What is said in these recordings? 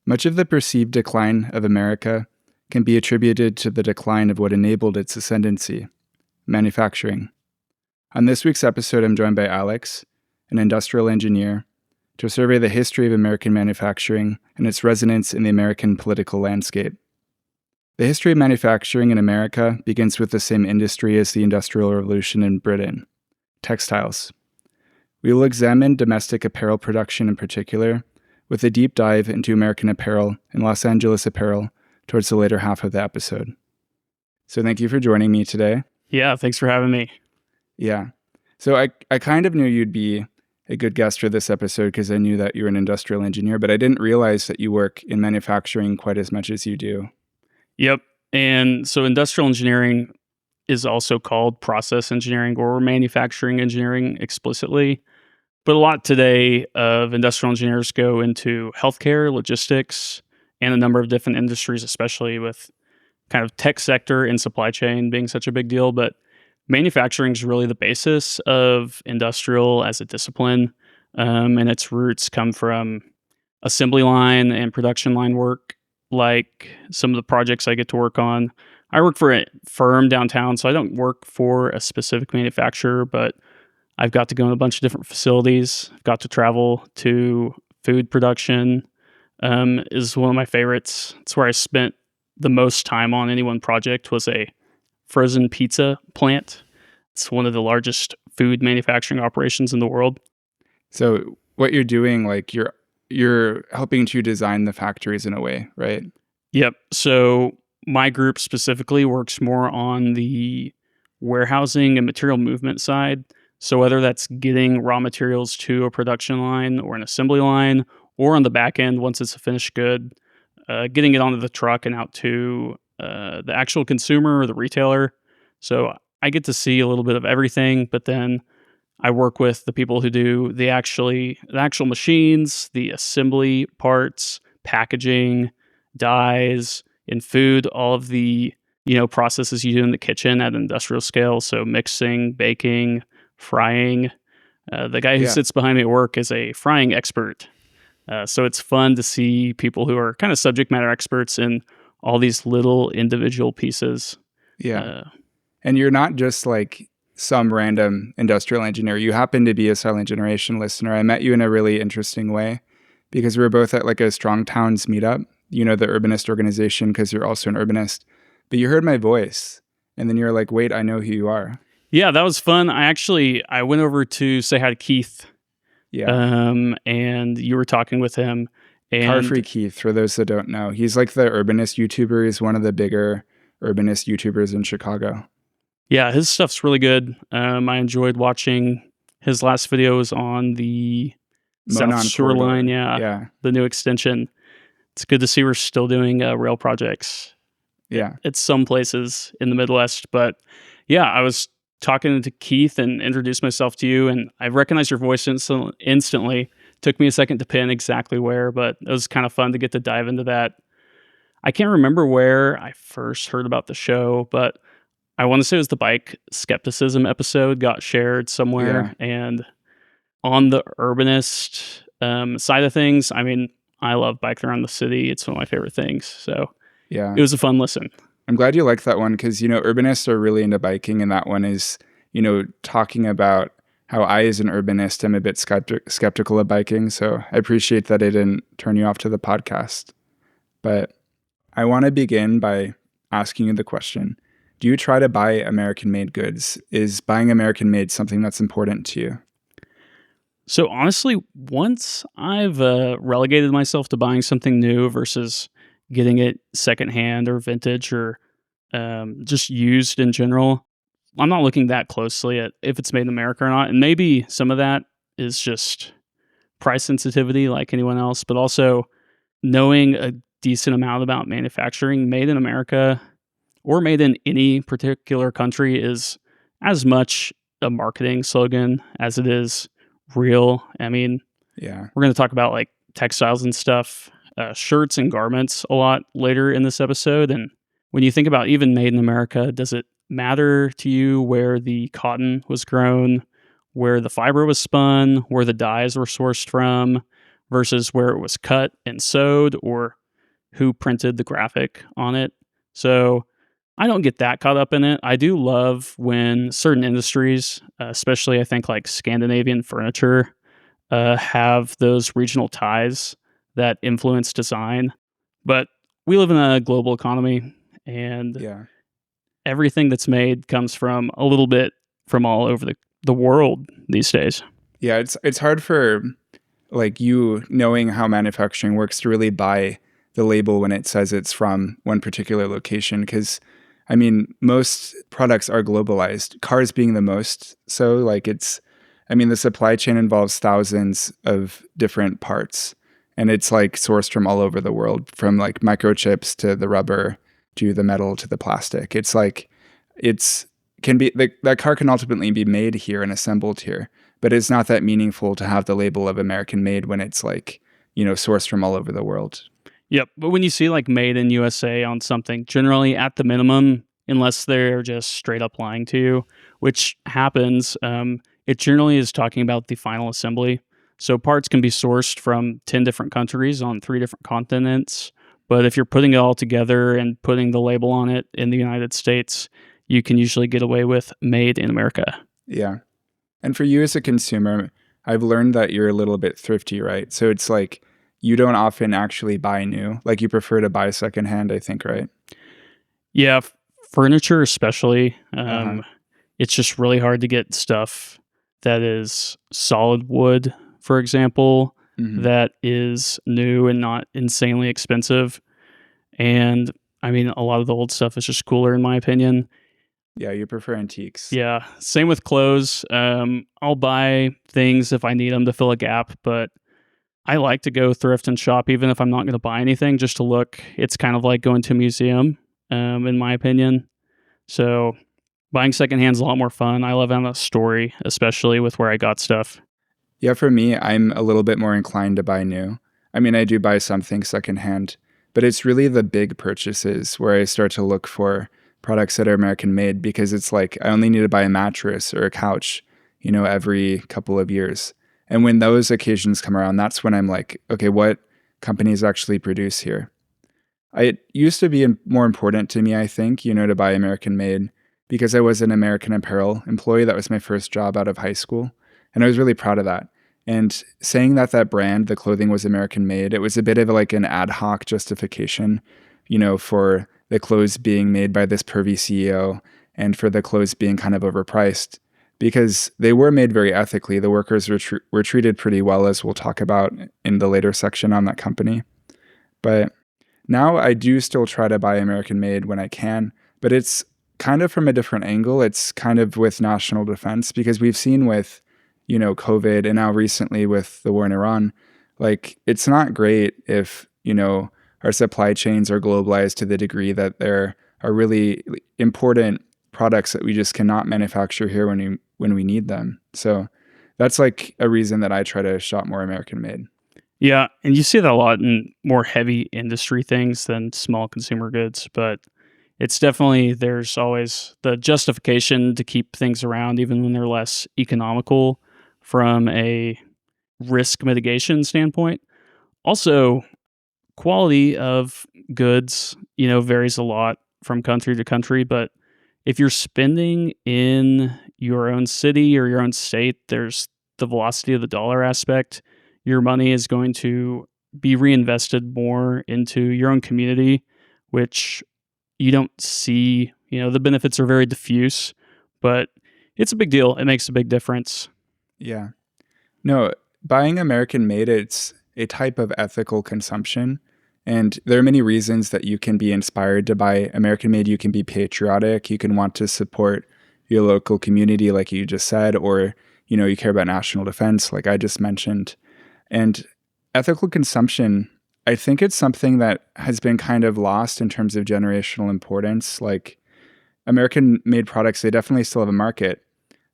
Much of the perceived decline of America can be attributed to the decline of what enabled its ascendancy, manufacturing. On this week's episode, I'm joined by Alex, an industrial engineer, to survey the history of American manufacturing and its resonance in the American political landscape. The history of manufacturing in America begins with the same industry as the Industrial Revolution in Britain, textiles. We will examine domestic apparel production in particular, with a deep dive into American apparel and Los Angeles apparel towards the later half of the episode. So thank you for joining me today. Yeah, thanks for having me. Yeah. So I kind of knew you'd be a good guest for this episode because I knew that you're an industrial engineer, but I didn't realize that you work in manufacturing quite as much as you do. Yep. And so industrial engineering is also called process engineering or manufacturing engineering explicitly. But a lot today of industrial engineers go into healthcare, logistics, and a number of different industries, especially with kind of tech sector and supply chain being such a big deal. But manufacturing is really the basis of industrial as a discipline, and its roots come from assembly line and production line work, like some of the projects I get to work on. I work for a firm downtown, so I don't work for a specific manufacturer, but I've got to go in a bunch of different facilities. I've got to travel to food production, is one of my favorites. It's where I spent the most time on any one project, was a frozen pizza plant. It's one of the largest food manufacturing operations in the world. So what you're doing, like you're helping to design the factories in a way, right? Yep. So my group specifically works more on the warehousing and material movement side. So whether that's getting raw materials to a production line or an assembly line, or on the back end, once it's a finished good, getting it onto the truck and out to the actual consumer or the retailer. So I get to see a little bit of everything, but then I work with the people who do the actual machines, the assembly parts, packaging, dyes, in food, all of the processes you do in the kitchen at an industrial scale. So mixing, baking, frying. The guy who sits behind me at work is a frying expert. So it's fun to see people who are kind of subject matter experts in all these little individual pieces. Yeah. And you're not just like some random industrial engineer. You happen to be a Silent Generation listener. I met you in a really interesting way because we were both at like a Strong Towns meetup, the urbanist organization, because you're also an urbanist. But you heard my voice and then you're like, wait, I know who you are. Yeah, that was fun. I went over to say hi to Keith. Yeah. And you were talking with him. And Car Free Keith, for those that don't know. He's like the urbanist YouTuber. He's one of the bigger urbanist YouTubers in Chicago. Yeah, his stuff's really good. I enjoyed watching his last videos on the South Shore line. Yeah, the new extension. It's good to see we're still doing rail projects. Yeah. At some places in the Midwest. But yeah, I was talking to Keith and introduced myself to you, and I recognized your voice instantly. Took me a second to pin exactly where, but it was kind of fun to get to dive into that. I can't remember where I first heard about the show, but I want to say it was the bike skepticism episode got shared somewhere. Yeah. And on the urbanist side of things, I mean, I love biking around the city. It's one of my favorite things. So yeah, it was a fun listen. I'm glad you like that one because, urbanists are really into biking, and that one is, talking about how I, as an urbanist, am a bit skeptical of biking. So I appreciate that I didn't turn you off to the podcast. But I want to begin by asking you the question, do you try to buy American-made goods? Is buying American-made something that's important to you? So honestly, once I've relegated myself to buying something new versus getting it secondhand or vintage or just used in general, I'm not looking that closely at if it's made in America or not. And maybe some of that is just price sensitivity like anyone else, but also knowing a decent amount about manufacturing. Made in America or made in any particular country is as much a marketing slogan as it is real. I mean, yeah, we're going to talk about like textiles and stuff, shirts and garments a lot later in this episode. And when you think about even made in America, does it matter to you where the cotton was grown, where the fiber was spun, where the dyes were sourced from, versus where it was cut and sewed, or who printed the graphic on it. So I don't get that caught up in it. I do love when certain industries, especially I think like Scandinavian furniture, have those regional ties that influence design. But we live in a global economy, and Yeah. everything that's made comes from a little bit from all over the world these days. Yeah, it's hard for like you knowing how manufacturing works to really buy the label when it says it's from one particular location, because I mean most products are globalized, cars being the most. So like the supply chain involves thousands of different parts, and it's like sourced from all over the world, from like microchips to the rubber to the metal to the plastic. It's like it's can be that car can ultimately be made here and assembled here, but it's not that meaningful to have the label of American made when it's like, sourced from all over the world. Yep. But when you see like made in USA on something, generally at the minimum, unless they're just straight up lying to you, which happens, it generally is talking about the final assembly. So parts can be sourced from 10 different countries on 3 different continents. But if you're putting it all together and putting the label on it in the United States, you can usually get away with made in America. Yeah. And for you as a consumer, I've learned that you're a little bit thrifty, right? So it's like you don't often actually buy new. Like you prefer to buy secondhand, I think, right? Yeah, furniture especially. Uh-huh. It's just really hard to get stuff that is solid wood, for example, Mm-hmm. that is new and not insanely expensive. And I mean, a lot of the old stuff is just cooler, in my opinion. Yeah, you prefer antiques. Yeah, same with clothes. I'll buy things if I need them to fill a gap, but I like to go thrift and shop even if I'm not going to buy anything, just to look. It's kind of like going to a museum, in my opinion. So buying secondhand is a lot more fun. I love having a story, especially with where I got stuff. Yeah, for me, I'm a little bit more inclined to buy new. I mean, I do buy some things secondhand, but it's really the big purchases where I start to look for products that are American made, because it's like I only need to buy a mattress or a couch, every couple of years. And when those occasions come around, that's when I'm like, okay, what companies actually produce here? It used to be more important to me, I think, to buy American made, because I was an American Apparel employee. That was my first job out of high school. And I was really proud of that. And saying that brand, the clothing was American made, it was a bit of like an ad hoc justification, for the clothes being made by this pervy CEO and for the clothes being kind of overpriced, because they were made very ethically. The workers were treated pretty well, as we'll talk about in the later section on that company. But now I do still try to buy American made when I can, but it's kind of from a different angle. It's kind of with national defense, because we've seen with, COVID, and now recently with the war in Iran, like it's not great if, our supply chains are globalized to the degree that there are really important products that we just cannot manufacture here when we need them. So that's like a reason that I try to shop more American made. Yeah, and you see that a lot in more heavy industry things than small consumer goods, but it's definitely, there's always the justification to keep things around even when they're less economical from a risk mitigation standpoint. Also, quality of goods, varies a lot from country to country, but if you're spending in your own city or your own state, there's the velocity of the dollar aspect. Your money is going to be reinvested more into your own community, which you don't see. The benefits are very diffuse, but it's a big deal. It makes a big difference. Yeah. No, buying American made, it's a type of ethical consumption. And there are many reasons that you can be inspired to buy American made. You can be patriotic. You can want to support your local community, like you just said, or, you care about national defense, like I just mentioned. And ethical consumption, I think it's something that has been kind of lost in terms of generational importance. Like American made products, they definitely still have a market.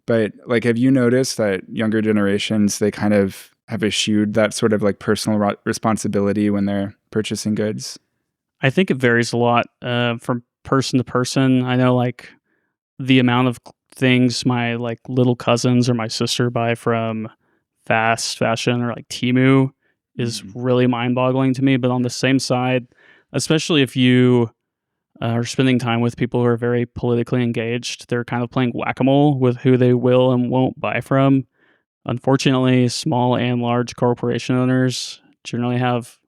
But like, have you noticed that younger generations, they kind of have eschewed that sort of like personal responsibility when they're purchasing goods? I think it varies a lot from person to person. I know like the amount of things my like little cousins or my sister buy from fast fashion or like Temu is really mind-boggling to me. But on the same side, especially if you are spending time with people who are very politically engaged. They're kind of playing whack-a-mole with who they will and won't buy from. Unfortunately, small and large corporation owners generally have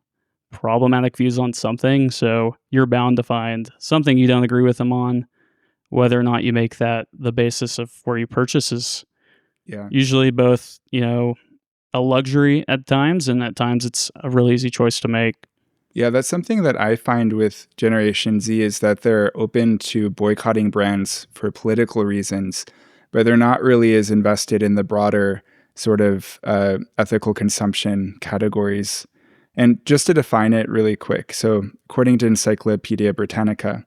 problematic views on something, so you're bound to find something you don't agree with them on. Whether or not you make that the basis of where you purchase is Yeah. usually both, a luxury at times, and at times it's a really easy choice to make. Yeah, that's something that I find with Generation Z is that they're open to boycotting brands for political reasons, but they're not really as invested in the broader sort of ethical consumption categories. And just to define it really quick, so according to Encyclopedia Britannica,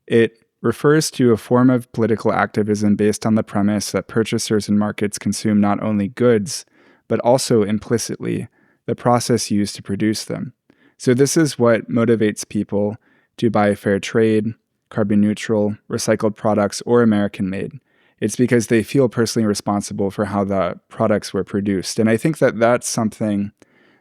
it refers to a form of political activism based on the premise that purchasers and markets consume not only goods, but also implicitly the process used to produce them. So this is what motivates people to buy fair trade, carbon neutral, recycled products, or American made. It's because they feel personally responsible for how the products were produced. And I think that that's something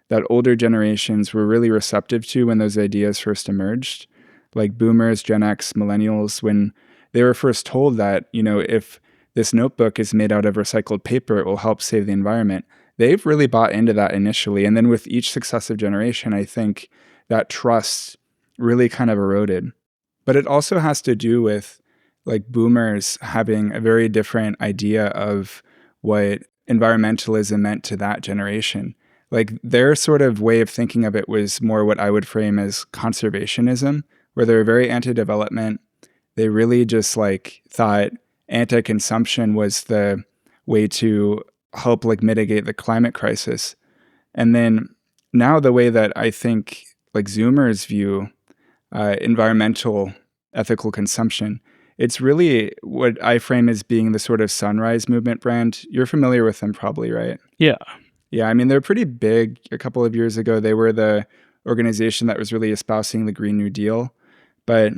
that older generations were really receptive to when those ideas first emerged. Like boomers, Gen X, millennials, when they were first told that, if this notebook is made out of recycled paper, it will help save the environment. They've really bought into that initially. And then with each successive generation, I think that trust really kind of eroded. But it also has to do with like boomers having a very different idea of what environmentalism meant to that generation. Like their sort of way of thinking of it was more what I would frame as conservationism, where they're very anti-development. They really just like thought anti-consumption was the way to help like mitigate the climate crisis. And then now the way that I think like Zoomers view environmental ethical consumption, it's really what I frame as being the sort of Sunrise Movement brand. You're familiar with them probably, right? Yeah. Yeah, I mean, they're pretty big. A couple of years ago, they were the organization that was really espousing the Green New Deal. But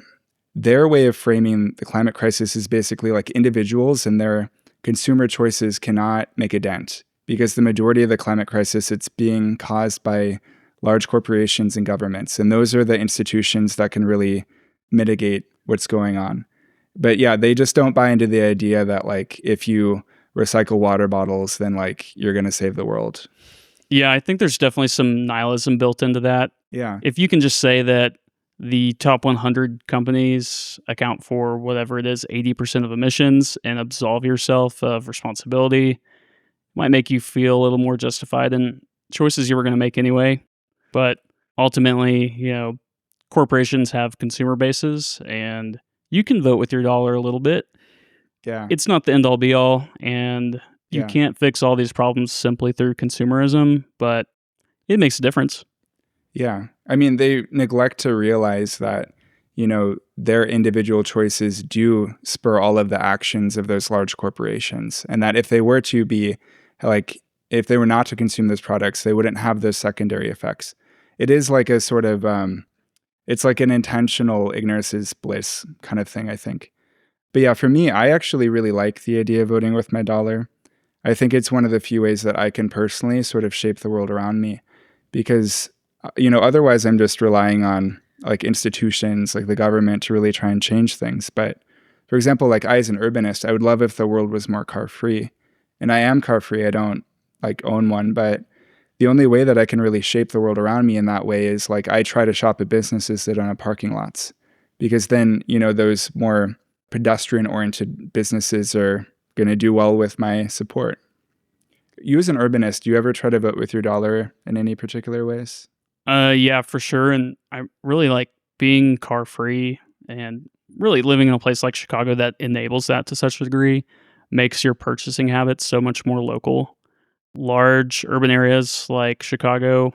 their way of framing the climate crisis is basically like individuals and their consumer choices cannot make a dent because the majority of the climate crisis, it's being caused by large corporations and governments. And those are the institutions that can really mitigate what's going on. But yeah, they just don't buy into the idea that like if you recycle water bottles, then like you're going to save the world. Yeah, I think there's definitely some nihilism built into that. Yeah. If you can just say that the top 100 companies account for whatever it is, 80% of emissions, and absolve yourself of responsibility, might make you feel a little more justified in choices you were going to make anyway. But ultimately, corporations have consumer bases, and you can vote with your dollar a little bit. Yeah. It's not the end all be all, and you can't fix all these problems simply through consumerism, but it makes a difference. Yeah. I mean, they neglect to realize that, their individual choices do spur all of the actions of those large corporations. And that if they were to be like, if they were not to consume those products, they wouldn't have those secondary effects. It is like a sort of, it's like an intentional ignorance is bliss kind of thing, I think. But yeah, for me, I actually really like the idea of voting with my dollar. I think it's one of the few ways that I can personally sort of shape the world around me because otherwise I'm just relying on like institutions like the government to really try and change things. But for example, like I as an urbanist, I would love if the world was more car free. And I am car free. I don't like own one, but the only way that I can really shape the world around me in that way is like I try to shop at businesses that don't have parking lots because then, those more pedestrian oriented businesses are going to do well with my support. You as an urbanist, do you ever try to vote with your dollar in any particular ways? Yeah, for sure. And I really like being car free and really living in a place like Chicago that enables that to such a degree, makes your purchasing habits so much more local. Large urban areas like Chicago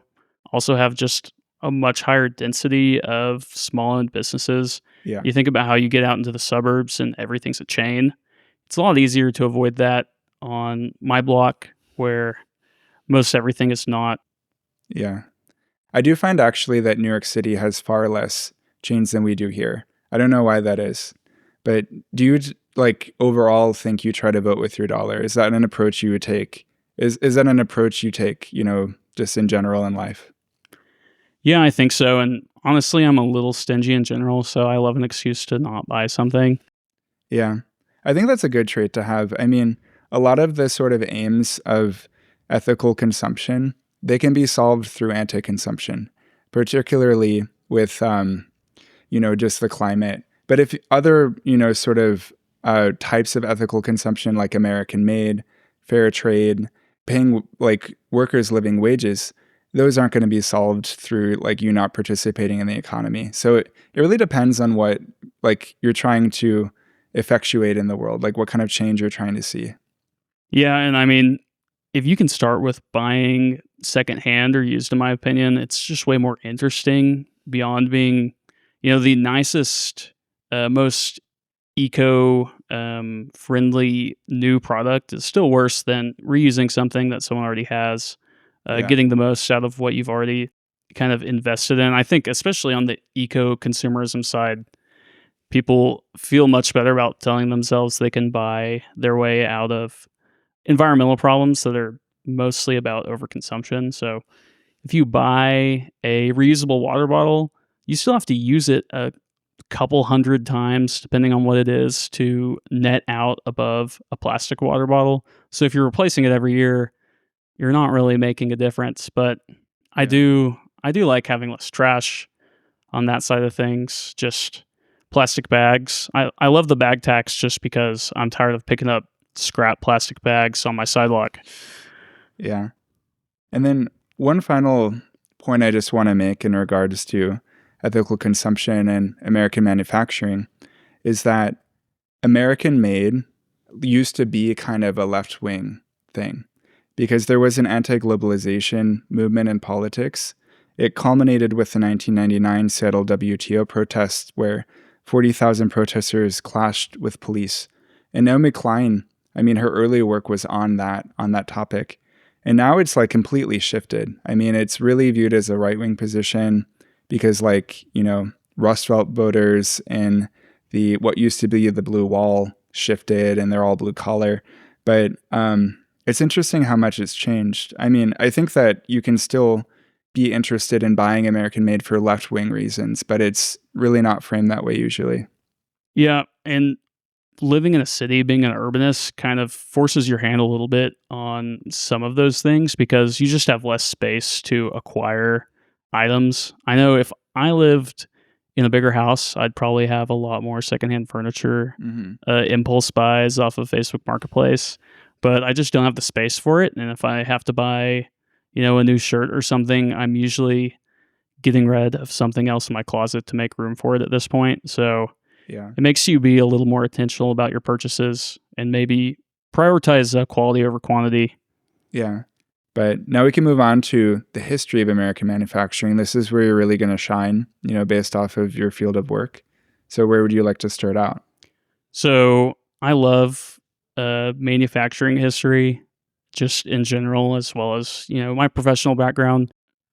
also have just a much higher density of small-owned businesses. Yeah. You think about how you get out into the suburbs and everything's a chain. It's a lot easier to avoid that on my block where most everything is not. Yeah. I do find actually that New York City has far less chains than we do here. I don't know why that is. But do you like overall think you try to vote with your dollar? Is that an approach you would take? Is that an approach you take, just in general in life? Yeah, I think so. And Honestly, I'm a little stingy in general, so I love an excuse to not buy something. Yeah. I think that's a good trait to have. I mean, a lot of the sort of aims of ethical consumption, they can be solved through anti-consumption, particularly with, just the climate. But if other, sort of types of ethical consumption like American made, fair trade, paying like workers living wages, those aren't going to be solved through like you not participating in the economy. So it really depends on what like you're trying to effectuate in the world, like what kind of change you're trying to see. Yeah, and I mean, if you can start with buying secondhand or used, in my opinion, it's just way more interesting beyond being, the nicest, most eco friendly new product is still worse than reusing something that someone already has, Yeah. getting the most out of what you've already kind of invested in. I think, especially on the eco consumerism side, people feel much better about telling themselves they can buy their way out of environmental problems that are mostly about overconsumption. So if you buy a reusable water bottle, you still have to use it a couple hundred times, depending on what it is, to net out above a plastic water bottle. So if you're replacing it every year, you're not really making a difference. But I Yeah. do I do like having less trash on that side of things. Just plastic bags. I love the bag tax just because I'm tired of picking up scrap plastic bags on my sidewalk. Yeah. And then one final point I just want to make in regards to ethical consumption and American manufacturing is that American made used to be kind of a left wing thing because there was an anti globalization movement in politics. It culminated with the 1999 Seattle WTO protests where 40,000 protesters clashed with police. And Naomi Klein, I mean, her early work was on that topic. And now it's like completely shifted. I mean, it's really viewed as a right wing position because, like, Rust Belt voters and the what used to be the blue wall shifted and they're all blue collar. But it's interesting how much it's changed. I mean, I think that you can still be interested in buying American made for left wing reasons, but it's really not framed that way usually. Yeah, and living in a city, being an urbanist, kind of forces your hand a little bit on some of those things because you just have less space to acquire items. I know if I lived in a bigger house, I'd probably have a lot more secondhand furniture, Mm-hmm. impulse buys off of Facebook Marketplace, but I just don't have the space for it. And if I have to buy, a new shirt or something, I'm usually getting rid of something else in my closet to make room for it at this point. So Yeah. it makes you be a little more intentional about your purchases and maybe prioritize quality over quantity. Yeah. But now we can move on to the history of American manufacturing. This is where you're really going to shine, based off of your field of work. So where would you like to start out? So I love manufacturing history just in general, as well as, my professional background.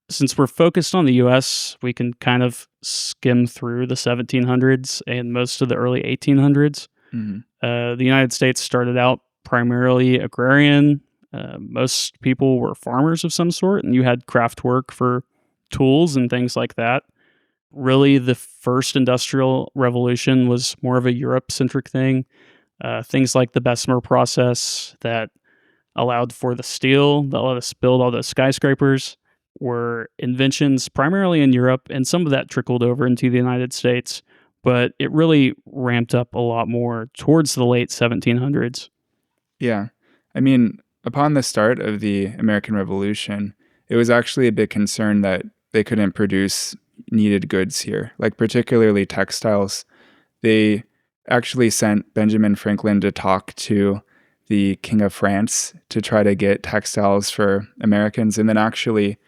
Since we're focused on the US, we can kind of skim through the 1700s and most of the early 1800s. Mm-hmm. The United States started out primarily agrarian. Most people were farmers of some sort, and you had craft work for tools and things like that. Really, the first industrial revolution was more of a Europe-centric thing. Things like the Bessemer process that allowed for the steel that let us build all the skyscrapers were inventions primarily in Europe, and some of that trickled over into the United States, but it really ramped up a lot more towards the late 1700s. Yeah. I mean, upon the start of the American Revolution, it was actually a big concern that they couldn't produce needed goods here, like particularly textiles. They actually sent Benjamin Franklin to talk to the King of France to try to get textiles for Americans. And then actually,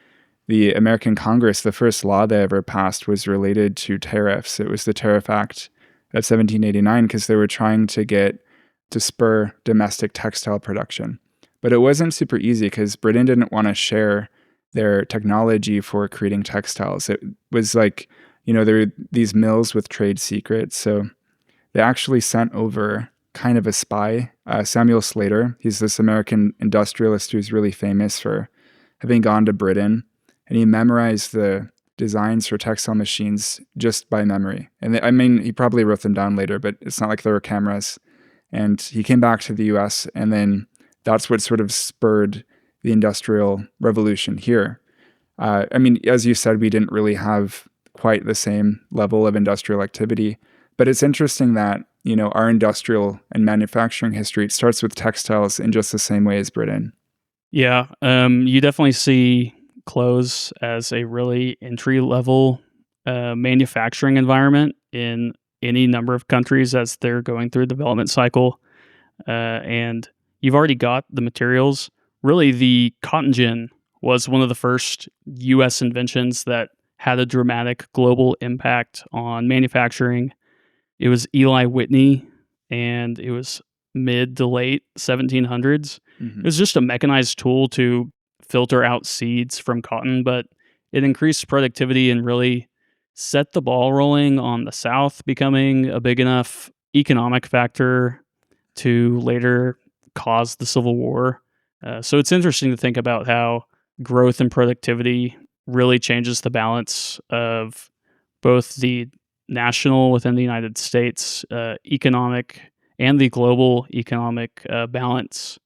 the American Congress, the first law they ever passed was related to tariffs. It was the Tariff Act of 1789 because they were trying to spur domestic textile production. But it wasn't super easy because Britain didn't want to share their technology for creating textiles. It was like, there were these mills with trade secrets. So they actually sent over kind of a spy, Samuel Slater. He's this American industrialist who's really famous for having gone to Britain. And he memorized the designs for textile machines just by memory. And I mean, he probably wrote them down later, but it's not like there were cameras. And he came back to the US, and then that's what sort of spurred the Industrial Revolution here. I mean, as you said, we didn't really have quite the same level of industrial activity, but it's interesting that, you know, our industrial and manufacturing history, it starts with textiles in just the same way as Britain. Yeah, you definitely see clothes as a really entry-level manufacturing environment in any number of countries as they're going through a development cycle. And you've already got the materials. Really, the cotton gin was one of the first U.S. inventions that had a dramatic global impact on manufacturing. It was Eli Whitney, and it was mid to late 1700s. It was just a mechanized tool to filter out seeds from cotton, but it increased productivity and really set the ball rolling on the South becoming a big enough economic factor to later cause the Civil War. So it's interesting to think about how growth and productivity really changes the balance of both the national within the United States economic and the global economic balance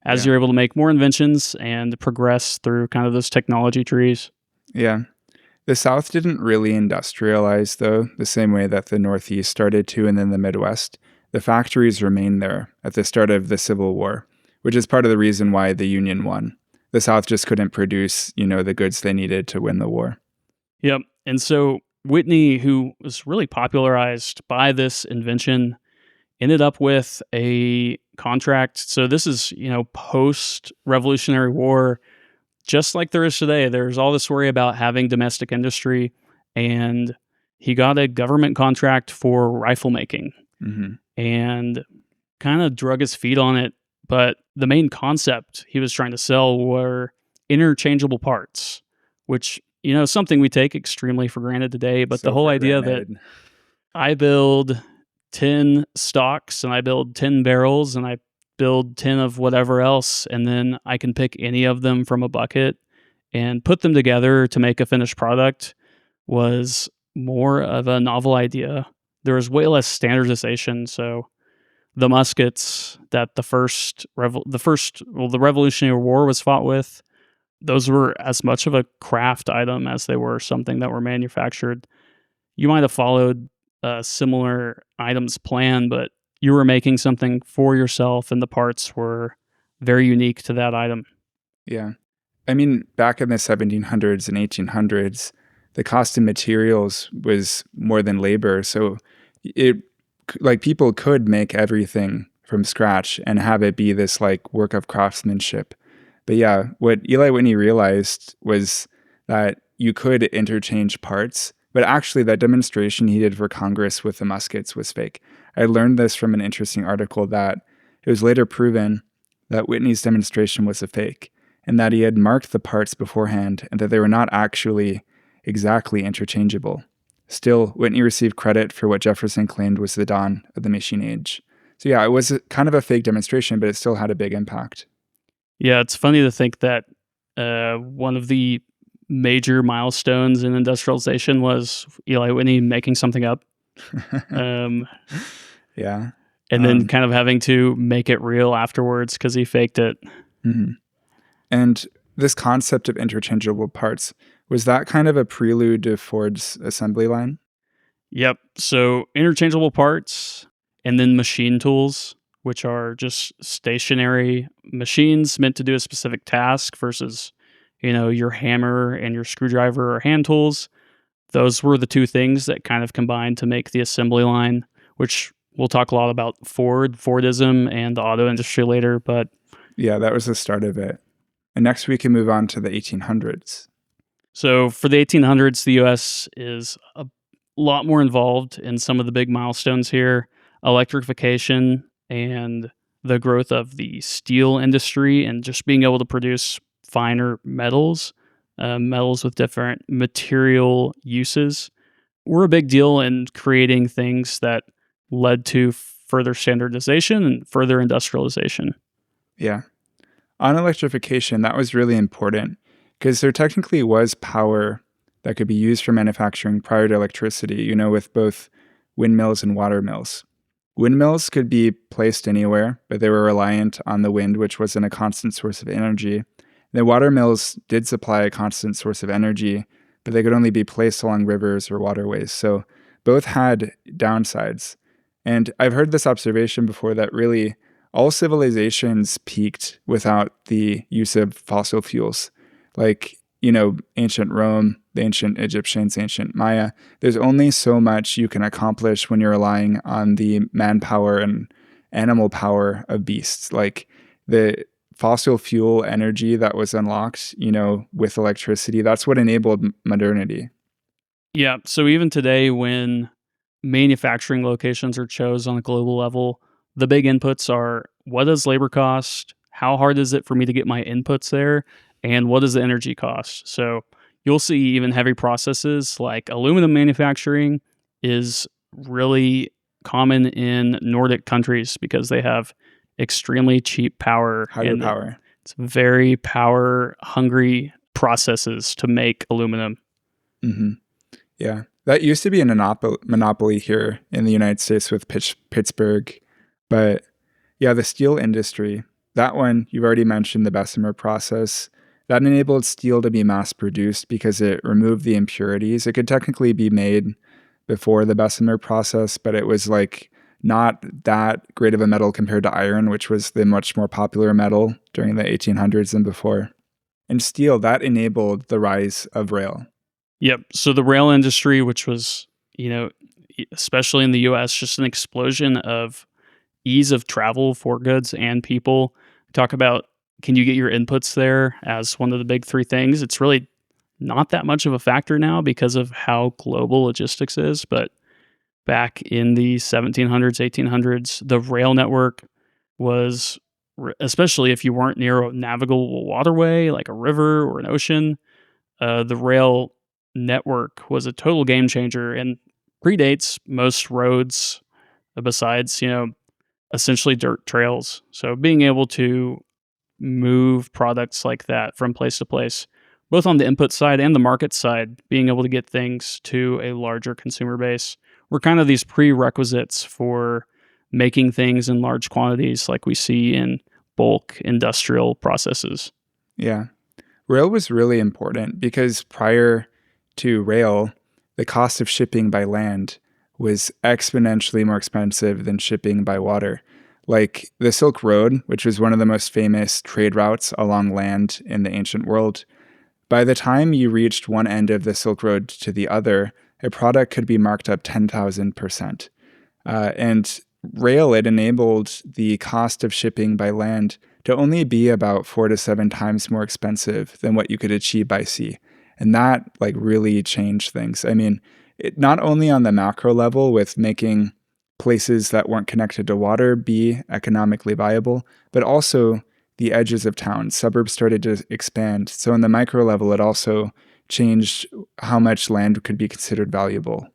as you're able to make more inventions and progress through kind of those technology trees. Yeah. The South didn't really industrialize, though, the same way that the Northeast started to, and then the Midwest. The factories remained there at the start of the Civil War, which is part of the reason why the Union won. The South just couldn't produce, you know, the goods they needed to win the war. Yep. And so Whitney, who was really popularized by this invention, ended up with a contract. So this is, you know, post-Revolutionary War, just like there is today. There's all this worry about having domestic industry, and he got a government contract for rifle making and kind of drug his feet on it. But the main concept he was trying to sell were interchangeable parts, which, you know, something we take extremely for granted today. But the whole idea that I build 10 stocks and I build 10 barrels and I build 10 of whatever else, and then I can pick any of them from a bucket and put them together to make a finished product was more of a novel idea. There was way less standardization. So the muskets that the Revolutionary War was fought with, those were as much of a craft item as they were something that were manufactured. You might have followed a similar items plan, but you were making something for yourself and the parts were very unique to that item. Yeah. I mean, back in the 1700s and 1800s, the cost of materials was more than labor. So people could make everything from scratch and have it be this like work of craftsmanship. But yeah, what Eli Whitney realized was that you could interchange parts, but actually that demonstration he did for Congress with the muskets was fake. I learned this from an interesting article that it was later proven that Whitney's demonstration was a fake and that he had marked the parts beforehand and that they were not actually exactly interchangeable. Still, Whitney received credit for what Jefferson claimed was the dawn of the machine age. So yeah, it was kind of a fake demonstration, but it still had a big impact. Yeah, it's funny to think that one of the major milestones in industrialization was Eli Whitney making something up. Yeah. And then kind of having to make it real afterwards because he faked it. Mm-hmm. And this concept of interchangeable parts, was that kind of a prelude to Ford's assembly line? Yep. So interchangeable parts and then machine tools, which are just stationary machines meant to do a specific task versus, you know, your hammer and your screwdriver or hand tools. Those were the two things that kind of combined to make the assembly line, which we'll talk a lot about Fordism and the auto industry later. But yeah, that was the start of it. And next we can move on to the 1800s. So for the 1800s, the U.S. is a lot more involved in some of the big milestones here. Electrification and the growth of the steel industry and just being able to produce finer metals, metals with different material uses, were a big deal in creating things that led to further standardization and further industrialization. Yeah. On electrification, that was really important because there technically was power that could be used for manufacturing prior to electricity, with both windmills and water mills. Windmills could be placed anywhere, but they were reliant on the wind, which wasn't a constant source of energy. The water mills did supply a constant source of energy, but they could only be placed along rivers or waterways. So both had downsides. And I've heard this observation before that really all civilizations peaked without the use of fossil fuels. Like, ancient Rome, the ancient Egyptians, ancient Maya. There's only so much you can accomplish when you're relying on the manpower and animal power of beasts. Like the fossil fuel energy that was unlocked, with electricity, that's what enabled modernity. Yeah. So even today, when manufacturing locations are chosen on a global level, the big inputs are what does labor cost? How hard is it for me to get my inputs there? And what does the energy cost? So you'll see even heavy processes like aluminum manufacturing is really common in Nordic countries because they have extremely cheap power. Hydropower. It's very power hungry processes to make aluminum. Mm-hmm. Yeah. That used to be a monopoly here in the United States with Pittsburgh. But yeah, the steel industry, that one, you've already mentioned the Bessemer process. That enabled steel to be mass produced because it removed the impurities. It could technically be made before the Bessemer process, but it was like not that great of a metal compared to iron, which was the much more popular metal during the 1800s and before. And steel, that enabled the rise of rail. Yep. So the rail industry, which was, especially in the US, just an explosion of ease of travel for goods and people. Talk about, can you get your inputs there as one of the big three things? It's really not that much of a factor now because of how global logistics is. But back in the 1700s, 1800s, the rail network was, especially if you weren't near a navigable waterway like a river or an ocean, the rail network was a total game changer and predates most roads besides, essentially dirt trails. So being able to move products like that from place to place, both on the input side and the market side, being able to get things to a larger consumer base were kind of these prerequisites for making things in large quantities like we see in bulk industrial processes. Yeah. Rail was really important because prior to rail, the cost of shipping by land was exponentially more expensive than shipping by water. Like the Silk Road, which was one of the most famous trade routes along land in the ancient world, by the time you reached one end of the Silk Road to the other, a product could be marked up 10,000%. And rail, it enabled the cost of shipping by land to only be about 4 to 7 times more expensive than what you could achieve by sea. And that really changed things. I mean, not only on the macro level with making places that weren't connected to water be economically viable, but also the edges of town. Suburbs started to expand. So on the micro level, it also changed how much land could be considered valuable.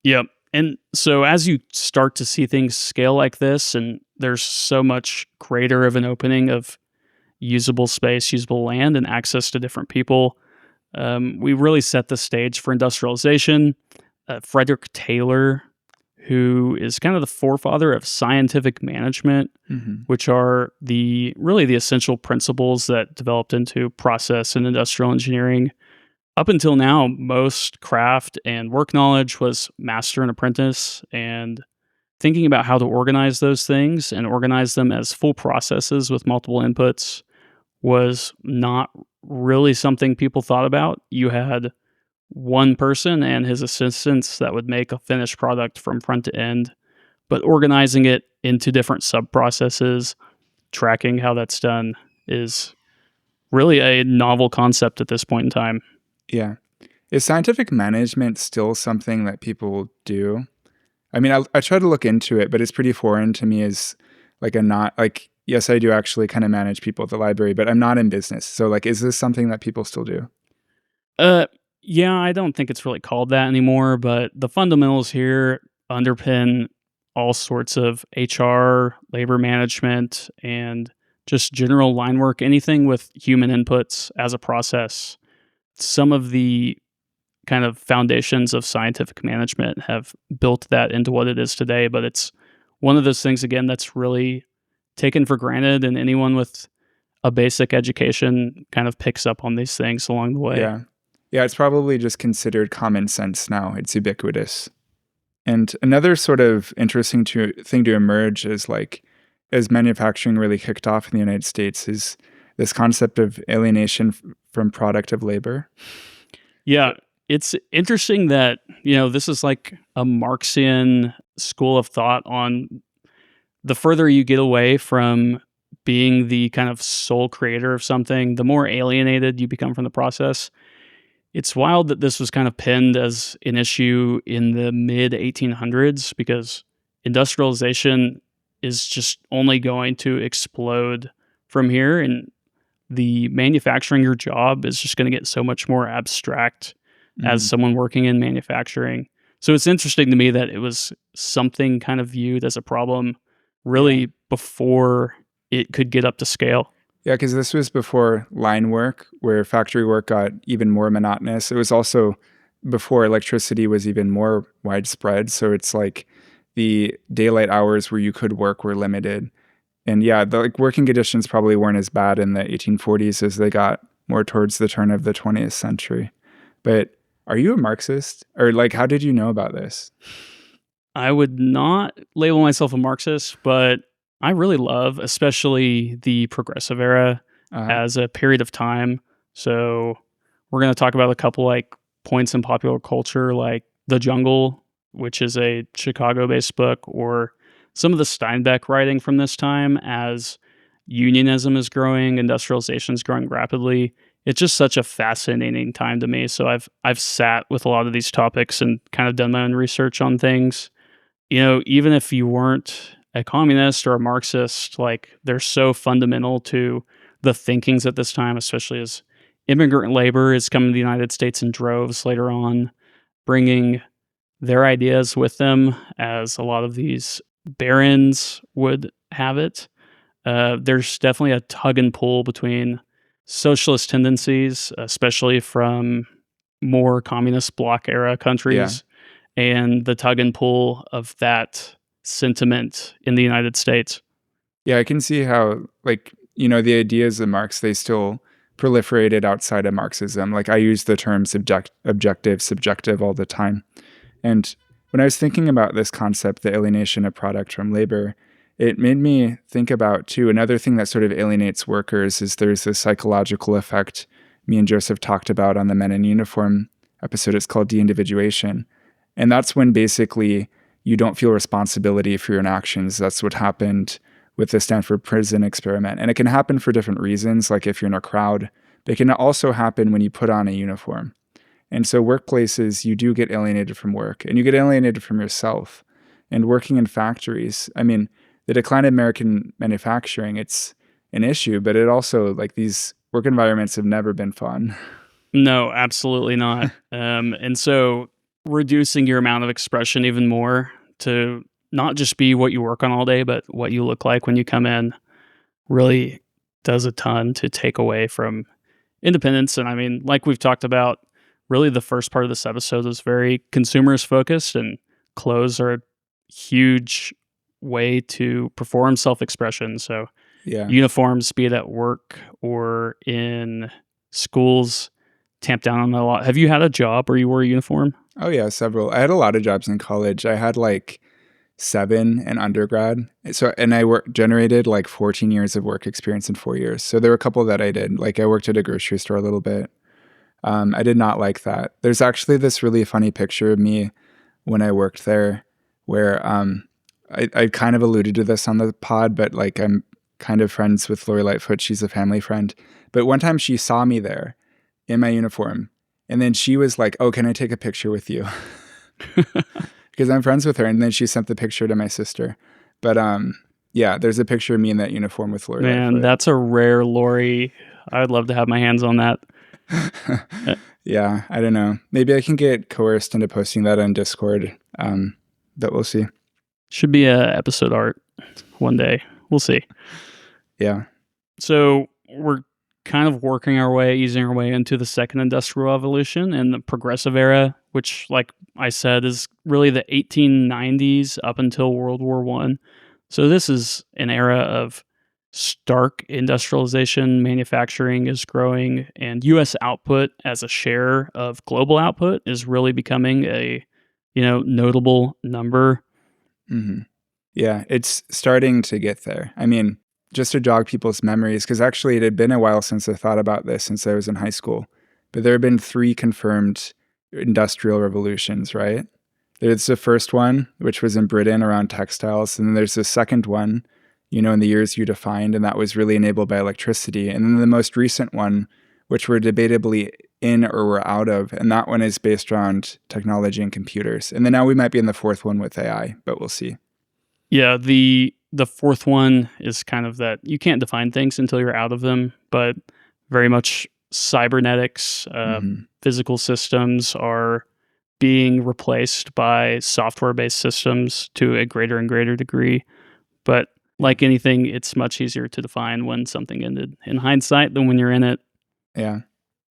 Yep. And so as you start to see things scale like this, and there's so much greater of an opening of usable space, usable land, and access to different people, we really set the stage for industrialization. Frederick Taylor, who is kind of the forefather of scientific management, which are the essential principles that developed into process and industrial engineering. Up until now, most craft and work knowledge was master and apprentice, and thinking about how to organize those things and organize them as full processes with multiple inputs was not really something people thought about. You had one person and his assistants that would make a finished product from front to end, but organizing it into different sub-processes, tracking how that's done is really a novel concept at this point in time. Yeah. Is scientific management still something that people do? I mean, I try to look into it, but it's pretty foreign to me as yes, I do actually kind of manage people at the library, but I'm not in business. So is this something that people still do? Yeah, I don't think it's really called that anymore, but the fundamentals here underpin all sorts of HR, labor management, and just general line work, anything with human inputs as a process. Some of the kind of foundations of scientific management have built that into what it is today. But it's one of those things, again, that's really taken for granted, and anyone with a basic education kind of picks up on these things along the way. Yeah, it's probably just considered common sense now. It's ubiquitous. And another sort of interesting thing to emerge is like, as manufacturing really kicked off in the United States, is this concept of alienation from product of labor. Yeah, it's interesting that, this is like a Marxian school of thought on the further you get away from being the kind of sole creator of something, the more alienated you become from the process. It's wild that this was kind of pinned as an issue in the mid 1800s because industrialization is just only going to explode from here. And the manufacturing your job is just going to get so much more abstract as someone working in manufacturing. So it's interesting to me that it was something kind of viewed as a problem really before it could get up to scale. Yeah, because this was before line work, where factory work got even more monotonous. It was also before electricity was even more widespread. So it's like the daylight hours where you could work were limited. And yeah, the working conditions probably weren't as bad in the 1840s as they got more towards the turn of the 20th century. But are you a Marxist? Or how did you know about this? I would not label myself a Marxist, but I really love, especially the progressive era as a period of time. So we're going to talk about a couple points in popular culture, like The Jungle, which is a Chicago-based book, or some of the Steinbeck writing from this time as unionism is growing, industrialization is growing rapidly. It's just such a fascinating time to me. So I've sat with a lot of these topics and kind of done my own research on things. Even if you weren't a communist or a Marxist, they're so fundamental to the thinkings at this time, especially as immigrant labor is coming to the United States in droves later on, bringing their ideas with them, as a lot of these barons would have it. There's definitely a tug and pull between socialist tendencies, especially from more communist bloc era countries, and the tug and pull of that sentiment in the United States. Yeah, I can see how, the ideas of Marx, they still proliferated outside of Marxism. I use the terms objective, subjective all the time. And when I was thinking about this concept, the alienation of product from labor, it made me think about, too, another thing that sort of alienates workers is there's this psychological effect me and Joseph talked about on the Men in Uniform episode. It's called de-individuation. And that's when basically you don't feel responsibility for your own actions. That's what happened with the Stanford prison experiment. And it can happen for different reasons, like if you're in a crowd. But it can also happen when you put on a uniform. And so workplaces, you do get alienated from work, and you get alienated from yourself. And working in factories, the decline of American manufacturing, it's an issue, but it also, these work environments have never been fun. No, absolutely not. And so reducing your amount of expression even more to not just be what you work on all day, but what you look like when you come in really does a ton to take away from independence. And like we've talked about, really the first part of this episode was very consumerist focused, and clothes are a huge way to perform self-expression. So uniforms, be it at work or in schools, tamp down on that a lot. Have you had a job where you wore a uniform? Oh yeah, several. I had a lot of jobs in college. I had 7 in undergrad. And I generated 14 years of work experience in 4 years. So there were a couple that I did. I worked at a grocery store a little bit. I did not like that. There's actually this really funny picture of me when I worked there where I kind of alluded to this on the pod, but I'm kind of friends with Lori Lightfoot. She's a family friend. But one time she saw me there in my uniform, and then she was like, "Oh, can I take a picture with you?" Because I'm friends with her. And then she sent the picture to my sister. But there's a picture of me in that uniform with Lori. Man, Lightfoot. That's a rare Lori. I'd love to have my hands on that. Yeah, I don't know. Maybe I can get coerced into posting that on Discord. But we'll see. Should be a episode art one day. We'll see. Yeah. So we're kind of working our way, easing our way into the second industrial revolution and the progressive era, which, like I said, is really the 1890s up until World War I. So this is an era of stark industrialization. Manufacturing is growing, and U.S. output as a share of global output is really becoming a, notable number. Mm-hmm. Yeah, it's starting to get there. I mean, just to jog people's memories, because actually it had been a while since I thought about this, since I was in high school, but there have been 3 confirmed industrial revolutions, right? There's the first one, which was in Britain around textiles, and then there's the second one, in the years you defined, and that was really enabled by electricity. And then the most recent one, which we're debatably in or we're out of, and that one is based around technology and computers. And then now we might be in the fourth one with AI, but we'll see. Yeah, the fourth one is kind of that you can't define things until you're out of them, but very much cybernetics, physical systems are being replaced by software-based systems to a greater and greater degree. But like anything, it's much easier to define when something ended in hindsight than when you're in it. Yeah.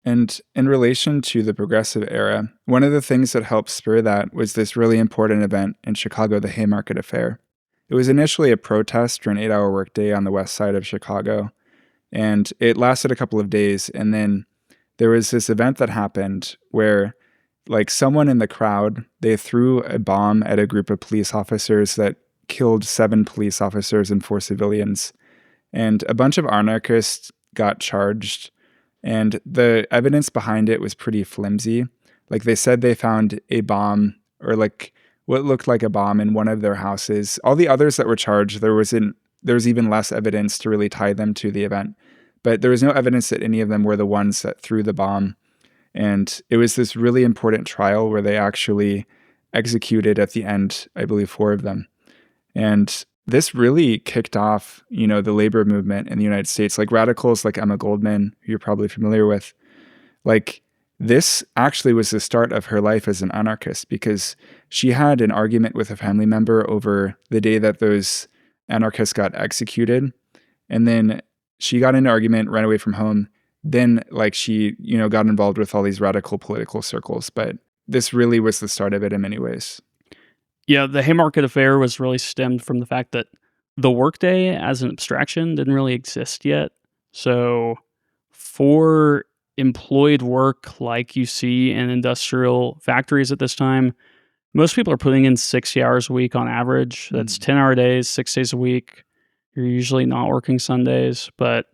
And in relation to the progressive era, one of the things that helped spur that was this really important event in Chicago, the Haymarket Affair. It was initially a protest for an 8-hour workday on the west side of Chicago, and it lasted a couple of days. And then there was this event that happened where, like, someone in the crowd, they threw a bomb at a group of police officers that killed 7 police officers and 4 civilians. And a bunch of anarchists got charged, and the evidence behind it was pretty flimsy. Like, they said they found a bomb, or like what looked like a bomb, in one of their houses. All the others that were charged, there was even less evidence to really tie them to the event. But there was no evidence that any of them were the ones that threw the bomb. And it was this really important trial where they actually executed at the end, I believe, 4 of them. And this really kicked off, the labor movement in the United States. Like, radicals like Emma Goldman, who you're probably familiar with, like, this actually was the start of her life as an anarchist, because she had an argument with a family member over the day that those anarchists got executed. And then she got in an argument, ran away from home. Then, like, she, got involved with all these radical political circles. But this really was the start of it in many ways. Yeah, the Haymarket Affair was really stemmed from the fact that the workday as an abstraction didn't really exist yet. So for employed work like you see in industrial factories at this time, most people are putting in 60 hours a week on average. That's 10-hour days, 6 days a week. You're usually not working Sundays. But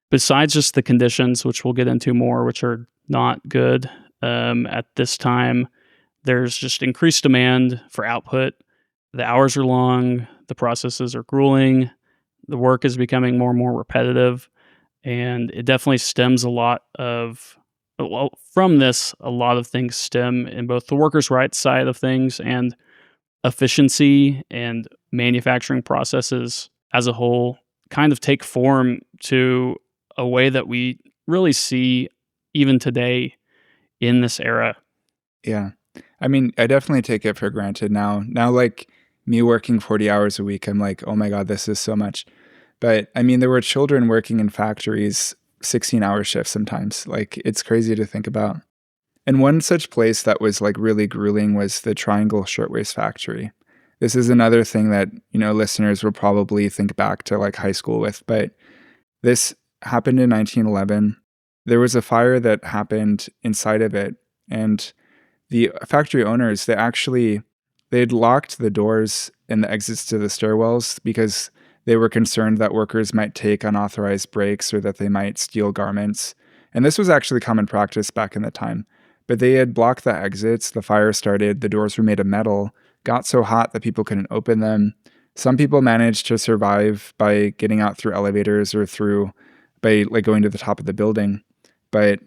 besides just the conditions, which we'll get into more, which are not good at this time, there's just increased demand for output. The hours are long. The processes are grueling. The work is becoming more and more repetitive. And it definitely stems from this, a lot of things stem in both the workers' rights side of things and efficiency and manufacturing processes as a whole kind of take form to a way that we really see even today in this era. Yeah. I mean, I definitely take it for granted now. Now, like, me working 40 hours a week, I'm like, oh my God, this is so much. But I mean, there were children working in factories 16-hour shifts sometimes. Like, it's crazy to think about. And one such place that was like really grueling was the Triangle Shirtwaist Factory. This is another thing that, listeners will probably think back to like high school with, but this happened in 1911. There was a fire that happened inside of it, and the factory owners, they'd locked the doors and the exits to the stairwells because they were concerned that workers might take unauthorized breaks or that they might steal garments. And this was actually common practice back in the time. But they had blocked the exits, the fire started, the doors were made of metal, got so hot that people couldn't open them. Some people managed to survive by getting out through elevators or by like going to the top of the building. But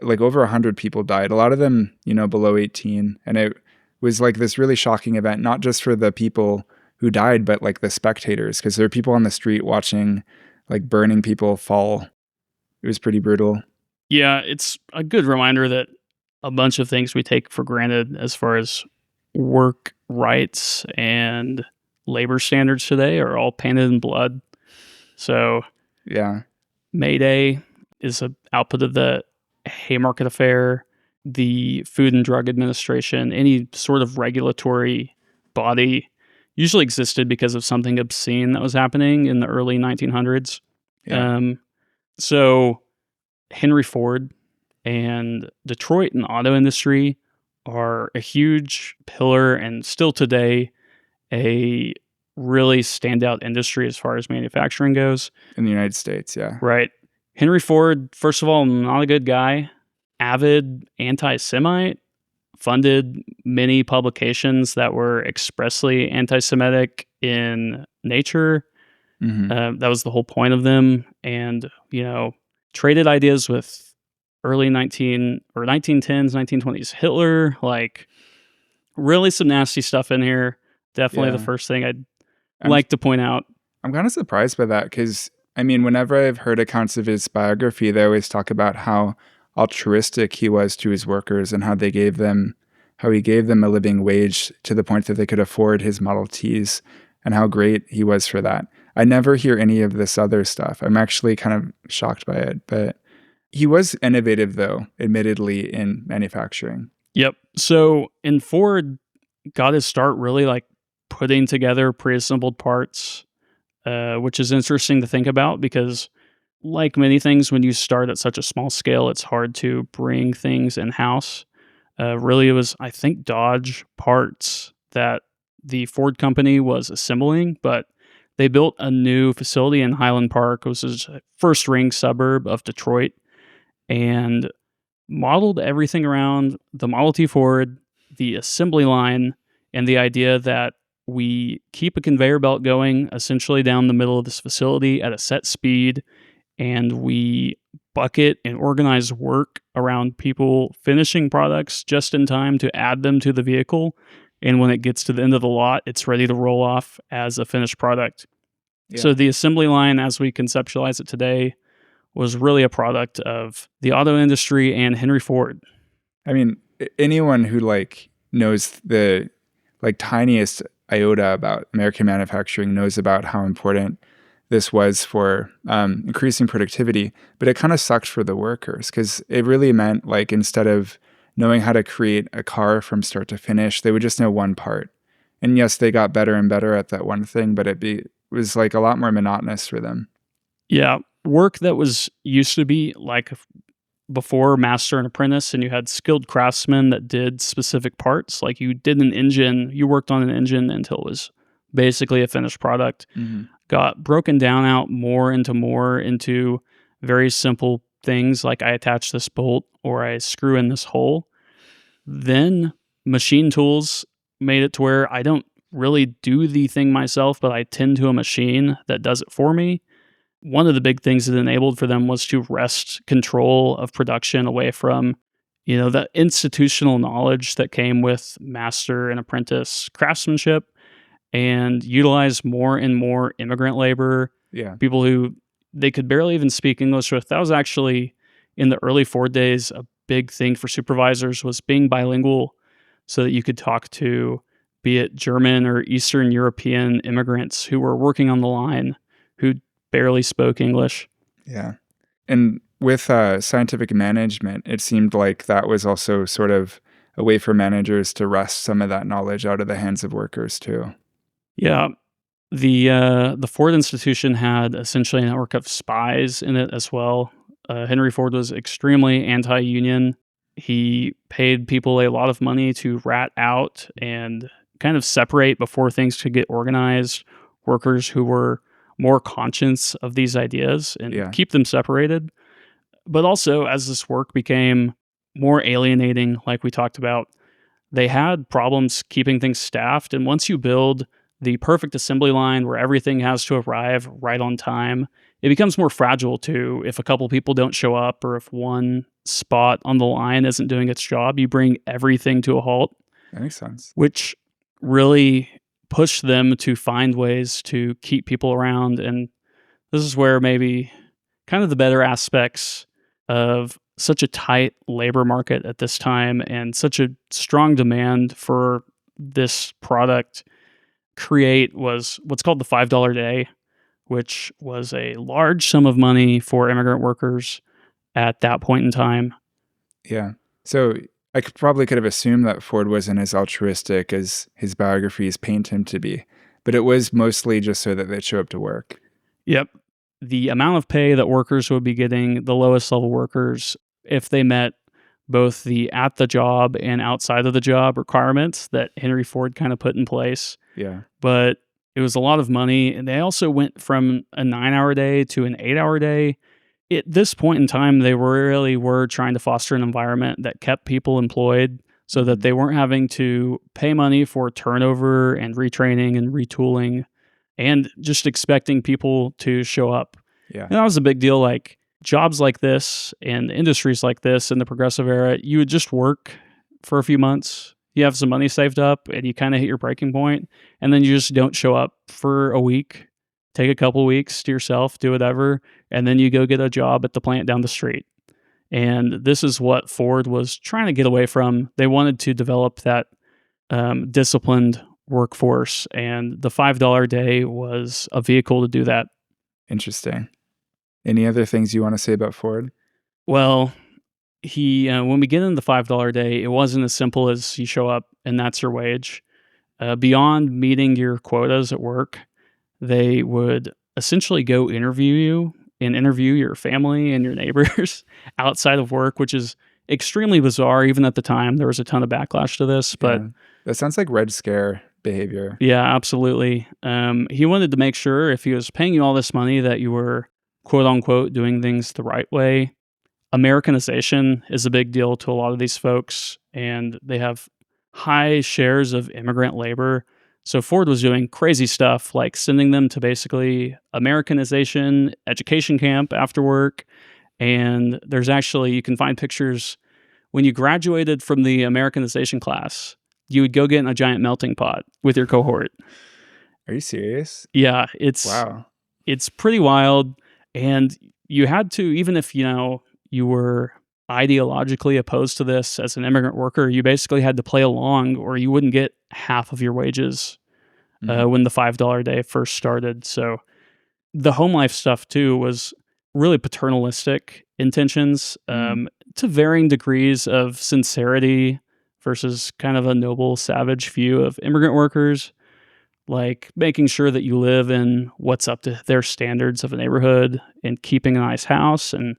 like over 100 people died, a lot of them, below 18. And it was like this really shocking event, not just for the people who died, but like the spectators, because there are people on the street watching like burning people fall. It was pretty brutal. Yeah, it's a good reminder that a bunch of things we take for granted as far as work rights and labor standards today are all painted in blood. So yeah, May Day, is an output of the Haymarket Affair, the Food and Drug Administration. Any sort of regulatory body usually existed because of something obscene that was happening in the early 1900s. Yeah. So Henry Ford and Detroit and the auto industry are a huge pillar, and still today a really standout industry as far as manufacturing goes. In the United States, yeah. Right. Henry Ford, first of all, not a good guy, avid anti-Semite, funded many publications that were expressly anti-Semitic in nature. That was the whole point of them. And, traded ideas with early 1910s, 1920s Hitler, like really some nasty stuff in here. Definitely the Yeah. first thing I'd I'm- like to point out. I'm kind of surprised by that because, I mean, whenever I've heard accounts of his biography, they always talk about how altruistic he was to his workers and how he gave them a living wage to the point that they could afford his Model Ts, and how great he was for that. I never hear any of this other stuff. I'm actually kind of shocked by it, but he was innovative, though, admittedly, in manufacturing. Yep. So in Ford, got his start really like putting together pre-assembled parts, which is interesting to think about because, like many things, when you start at such a small scale, it's hard to bring things in-house. Really, it was, I think, Dodge parts that the Ford company was assembling, but they built a new facility in Highland Park, which is a first-ring suburb of Detroit, and modeled everything around the Model T Ford, the assembly line, and the idea that we keep a conveyor belt going essentially down the middle of this facility at a set speed, and we bucket and organize work around people finishing products just in time to add them to the vehicle. And when it gets to the end of the lot, it's ready to roll off as a finished product. Yeah. So the assembly line, as we conceptualize it today, was really a product of the auto industry and Henry Ford. I mean, anyone who knows the tiniest iota about American manufacturing knows about how important this was for increasing productivity, but it kind of sucked for the workers because it really meant instead of knowing how to create a car from start to finish, they would just know one part. And yes, they got better and better at that one thing, but it was a lot more monotonous for them. Yeah, work that was used to be like before master and apprentice, and you had skilled craftsmen that did specific parts. Like you did an engine, you worked on an engine until it was basically a finished product. Got broken down more into very simple things like I attach this bolt or I screw in this hole. Then machine tools made it to where I don't really do the thing myself, but I tend to a machine that does it for me. One of the big things it enabled for them was to wrest control of production away from, the institutional knowledge that came with master and apprentice craftsmanship, and utilize more and more immigrant labor. Yeah. People who they could barely even speak English with. That was actually, in the early Ford days, a big thing for supervisors was being bilingual so that you could talk to, be it German or Eastern European immigrants who were working on the line who barely spoke English. Yeah. And with scientific management, it seemed like that was also sort of a way for managers to wrest some of that knowledge out of the hands of workers too. Yeah. The Ford Institution had essentially a network of spies in it as well. Henry Ford was extremely anti-union. He paid people a lot of money to rat out and kind of separate before things could get organized workers who were more conscious of these ideas and keep them separated. But also, as this work became more alienating, like we talked about, they had problems keeping things staffed. And once you build the perfect assembly line where everything has to arrive right on time, it becomes more fragile too. If a couple people don't show up or if one spot on the line isn't doing its job, you bring everything to a halt. That makes sense. Which really pushed them to find ways to keep people around. And this is where maybe kind of the better aspects of such a tight labor market at this time and such a strong demand for this product create was what's called the $5 day, which was a large sum of money for immigrant workers at that point in time. Yeah. So I probably could have assumed that Ford wasn't as altruistic as his biographies paint him to be, but it was mostly just so that they'd show up to work. Yep. The amount of pay that workers would be getting, the lowest level workers, if they met both the at the job and outside of the job requirements that Henry Ford kind of put in place. Yeah. But it was a lot of money. And they also went from a 9-hour day to an 8-hour day. At this point in time, they really were trying to foster an environment that kept people employed so that they weren't having to pay money for turnover and retraining and retooling and just expecting people to show up. Yeah. And that was a big deal. Like jobs like this and industries like this in the progressive era, you would just work for a few months. You have some money saved up and you kind of hit your breaking point, and then you just don't show up for a week. Take a couple weeks to yourself, do whatever, and then you go get a job at the plant down the street. And this is what Ford was trying to get away from. They wanted to develop that disciplined workforce, and the $5 day was a vehicle to do that. Interesting. Any other things you want to say about Ford? Well, he when we get into the $5 day, it wasn't as simple as you show up and that's your wage. Beyond meeting your quotas at work, they would essentially go interview you and interview your family and your neighbors outside of work, which is extremely bizarre. Even at the time, there was a ton of backlash to this, but that sounds like Red Scare behavior. Yeah, absolutely. He wanted to make sure if he was paying you all this money that you were, quote unquote, doing things the right way. Americanization is a big deal to a lot of these folks, and they have high shares of immigrant labor. So Ford was doing crazy stuff like sending them to basically Americanization education camp after work. And there's actually, you can find pictures when you graduated from the Americanization class, you would go get in a giant melting pot with your cohort. Are you serious? Yeah, Wow. It's pretty wild. And you had to, even if, you were ideologically opposed to this as an immigrant worker, you basically had to play along or you wouldn't get half of your wages when the $5 day first started. So the home life stuff too was really paternalistic intentions to varying degrees of sincerity versus kind of a noble savage view of immigrant workers, like making sure that you live in what's up to their standards of a neighborhood and keeping a nice house. And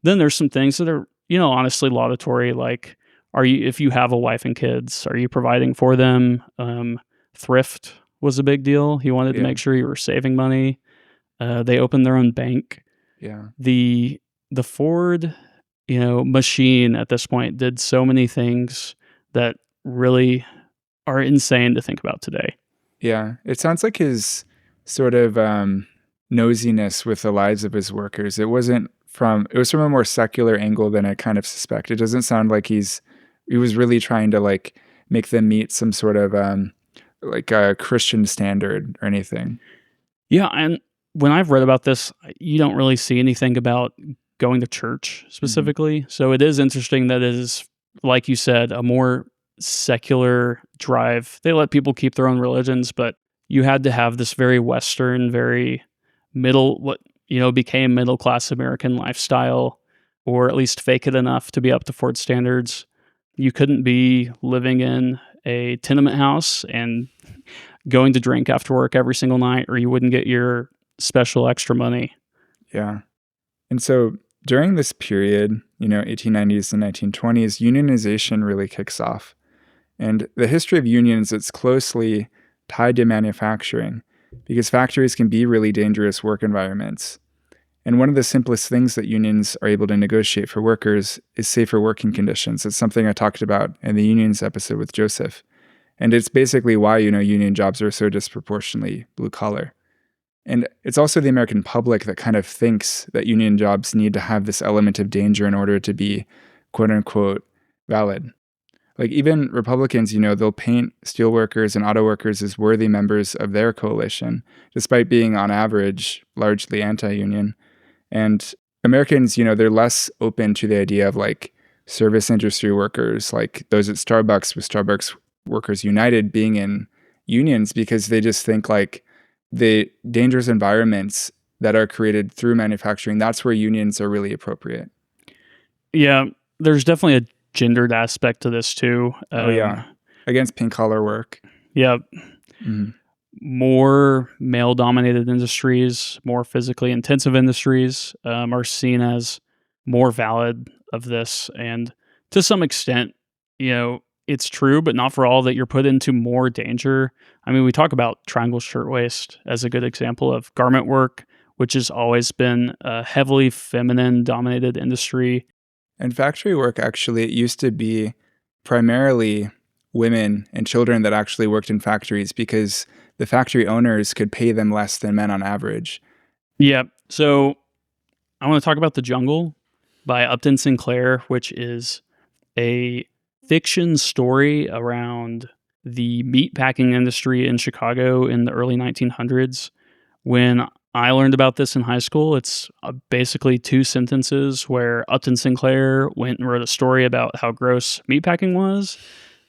then there's some things that are, honestly laudatory, like if you have a wife and kids, are you providing for them? Thrift was a big deal. He wanted to make sure you were saving money. They opened their own bank. Yeah. The Ford, machine at this point did so many things that really are insane to think about today. Yeah. It sounds like his sort of nosiness with the lives of his workers. It was from a more secular angle than I kind of suspect. It doesn't sound like he was really trying to like make them meet some sort of like a Christian standard or anything. Yeah. And when I've read about this, you don't really see anything about going to church specifically. So it is interesting that it is, like you said, a more secular drive. They let people keep their own religions, but you had to have this very Western, very became middle-class American lifestyle, or at least fake it enough to be up to Ford standards. You couldn't be living in a tenement house and going to drink after work every single night, or you wouldn't get your special extra money. Yeah. And so during this period, 1890s and 1920s, unionization really kicks off. And the history of unions, it's closely tied to manufacturing because factories can be really dangerous work environments. And one of the simplest things that unions are able to negotiate for workers is safer working conditions. It's something I talked about in the unions episode with Joseph. And it's basically why, union jobs are so disproportionately blue collar. And it's also the American public that kind of thinks that union jobs need to have this element of danger in order to be, quote unquote, valid. Like even Republicans, they'll paint steelworkers and auto workers as worthy members of their coalition, despite being on average largely anti-union. And Americans, they're less open to the idea of like service industry workers, like those at Starbucks with Starbucks Workers United being in unions, because they just think like the dangerous environments that are created through manufacturing, that's where unions are really appropriate. Yeah, there's definitely a gendered aspect to this too. Oh yeah, against pink collar work. Yeah, Mhm. more male-dominated industries, more physically intensive industries are seen as more valid of this, and to some extent, it's true, but not for all, that you're put into more danger. I mean, we talk about triangle shirtwaist as a good example of garment work, which has always been a heavily feminine-dominated industry. And factory work, actually, it used to be primarily women and children that actually worked in factories because the factory owners could pay them less than men on average. Yeah, so I want to talk about The Jungle by Upton Sinclair, which is a fiction story around the meatpacking industry in Chicago in the early 1900s. When I learned about this in high school, it's basically two sentences where Upton Sinclair went and wrote a story about how gross meatpacking was,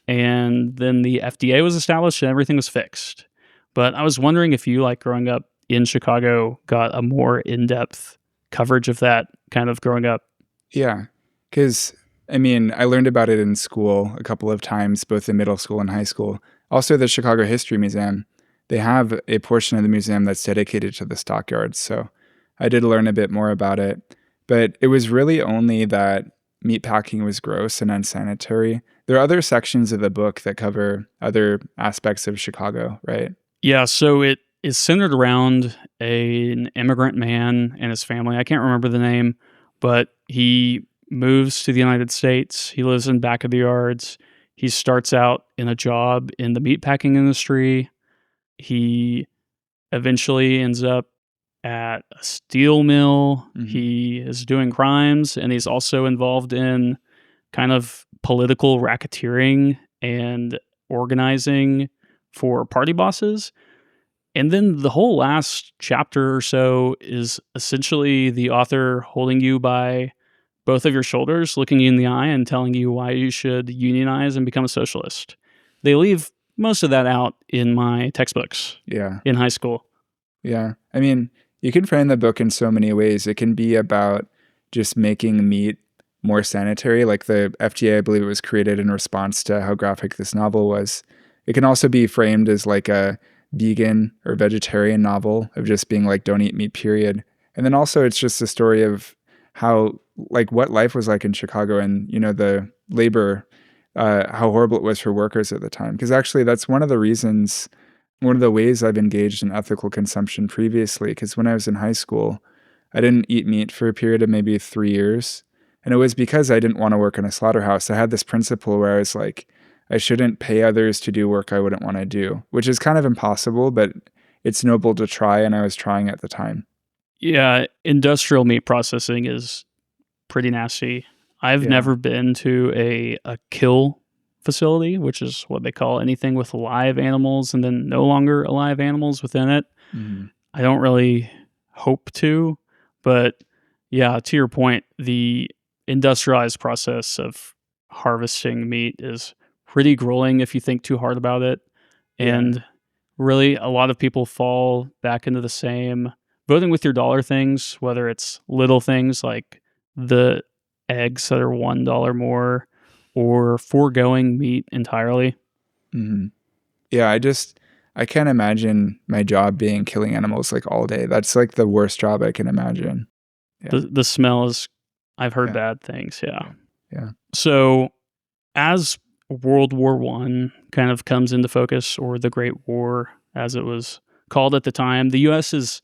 and then the FDA was established and everything was fixed. But I was wondering if you, like growing up in Chicago, got a more in-depth coverage of that kind of growing up. Yeah, because, I mean, I learned about it in school a couple of times, both in middle school and high school. Also, the Chicago History Museum, they have a portion of the museum that's dedicated to the stockyards, so I did learn a bit more about it. But it was really only that meatpacking was gross and unsanitary. There are other sections of the book that cover other aspects of Chicago, right? Yeah, so it is centered around an immigrant man and his family. I can't remember the name, but he moves to the United States. He lives in back of the yards. He starts out in a job in the meatpacking industry. He eventually ends up at a steel mill. He is doing crimes, and he's also involved in kind of political racketeering and organizing for party bosses. And then the whole last chapter or so is essentially the author holding you by both of your shoulders, looking you in the eye, and telling you why you should unionize and become a socialist. They leave most of that out in my textbooks in high school. Yeah. I mean, you can frame the book in so many ways. It can be about just making meat more sanitary, like the FDA, I believe it was created in response to how graphic this novel was. It can also be framed as like a vegan or vegetarian novel of just being like, don't eat meat, period. And then also it's just a story of how, like, what life was like in Chicago and, the labor, how horrible it was for workers at the time. Because actually that's one of the ways I've engaged in ethical consumption previously, because when I was in high school, I didn't eat meat for a period of maybe 3 years. And it was because I didn't want to work in a slaughterhouse. I had this principle where I was like, I shouldn't pay others to do work I wouldn't want to do, which is kind of impossible, but it's noble to try, and I was trying at the time. Yeah, industrial meat processing is pretty nasty. I've never been to a kill facility, which is what they call anything with live animals and then no longer alive animals within it. I don't really hope to, but yeah, to your point, the industrialized process of harvesting meat is pretty grueling if you think too hard about it. And really, a lot of people fall back into the same voting with your dollar things, whether it's little things like the eggs that are $1 more, or foregoing meat entirely. Yeah, I can't imagine my job being killing animals like all day. That's like the worst job I can imagine. The smell is, I've heard bad things. Yeah. So as World War I kind of comes into focus, or the Great War as it was called at the time, the U.S. is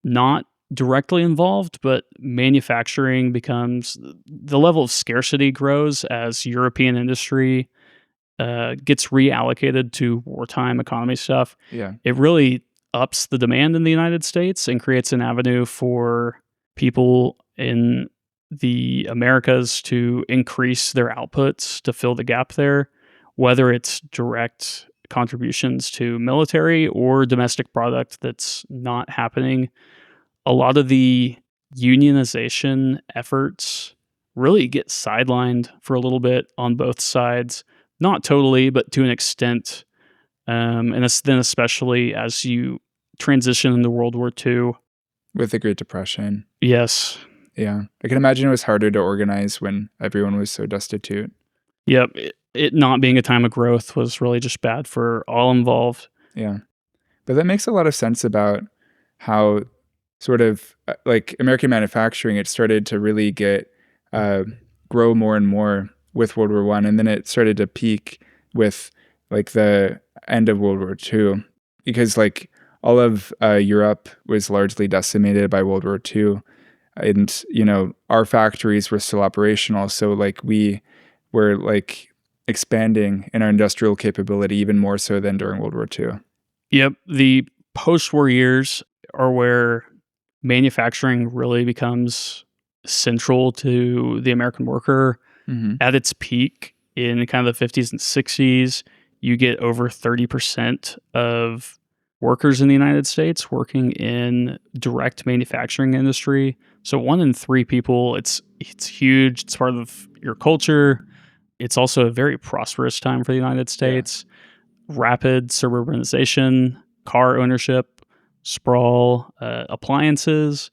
not directly involved, but manufacturing becomes, the level of scarcity grows as European industry gets reallocated to wartime economy stuff. It really ups the demand in the United States and creates an avenue for people in the Americas to increase their outputs to fill the gap there, whether it's direct contributions to military or domestic product that's not happening. A lot of the unionization efforts really get sidelined for a little bit on both sides. Not totally, but to an extent. And then especially as you transition into World War II. With the Great Depression. Yes. Yeah. I can imagine it was harder to organize when everyone was so destitute. Yep. It not being a time of growth was really just bad for all involved. Yeah. But that makes a lot of sense about how sort of like American manufacturing, it started to really get grow more and more with World War One, and then it started to peak with like the end of World War Two, because like all of Europe was largely decimated by World War Two, and our factories were still operational, so like we were like expanding in our industrial capability even more so than during World War Two. Yep. The post-war years are where manufacturing really becomes central to the American worker. Mm-hmm. At its peak in kind of the 50s and 60s, you get over 30% of workers in the United States working in direct manufacturing industry. So 1 in 3 people, it's huge. It's part of your culture. It's also a very prosperous time for the United States. Rapid suburbanization, car ownership, sprawl, appliances.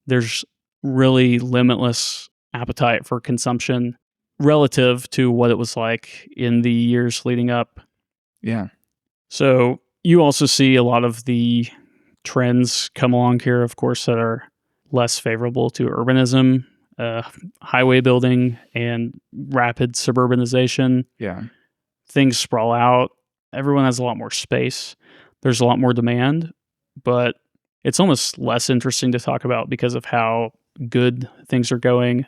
There's really limitless appetite for consumption relative to what it was like in the years leading up. Yeah. So you also see a lot of the trends come along here, of course, that are less favorable to urbanism, highway building, and rapid suburbanization. Yeah. Things sprawl out. Everyone has a lot more space. There's a lot more demand, but it's almost less interesting to talk about because of how good things are going.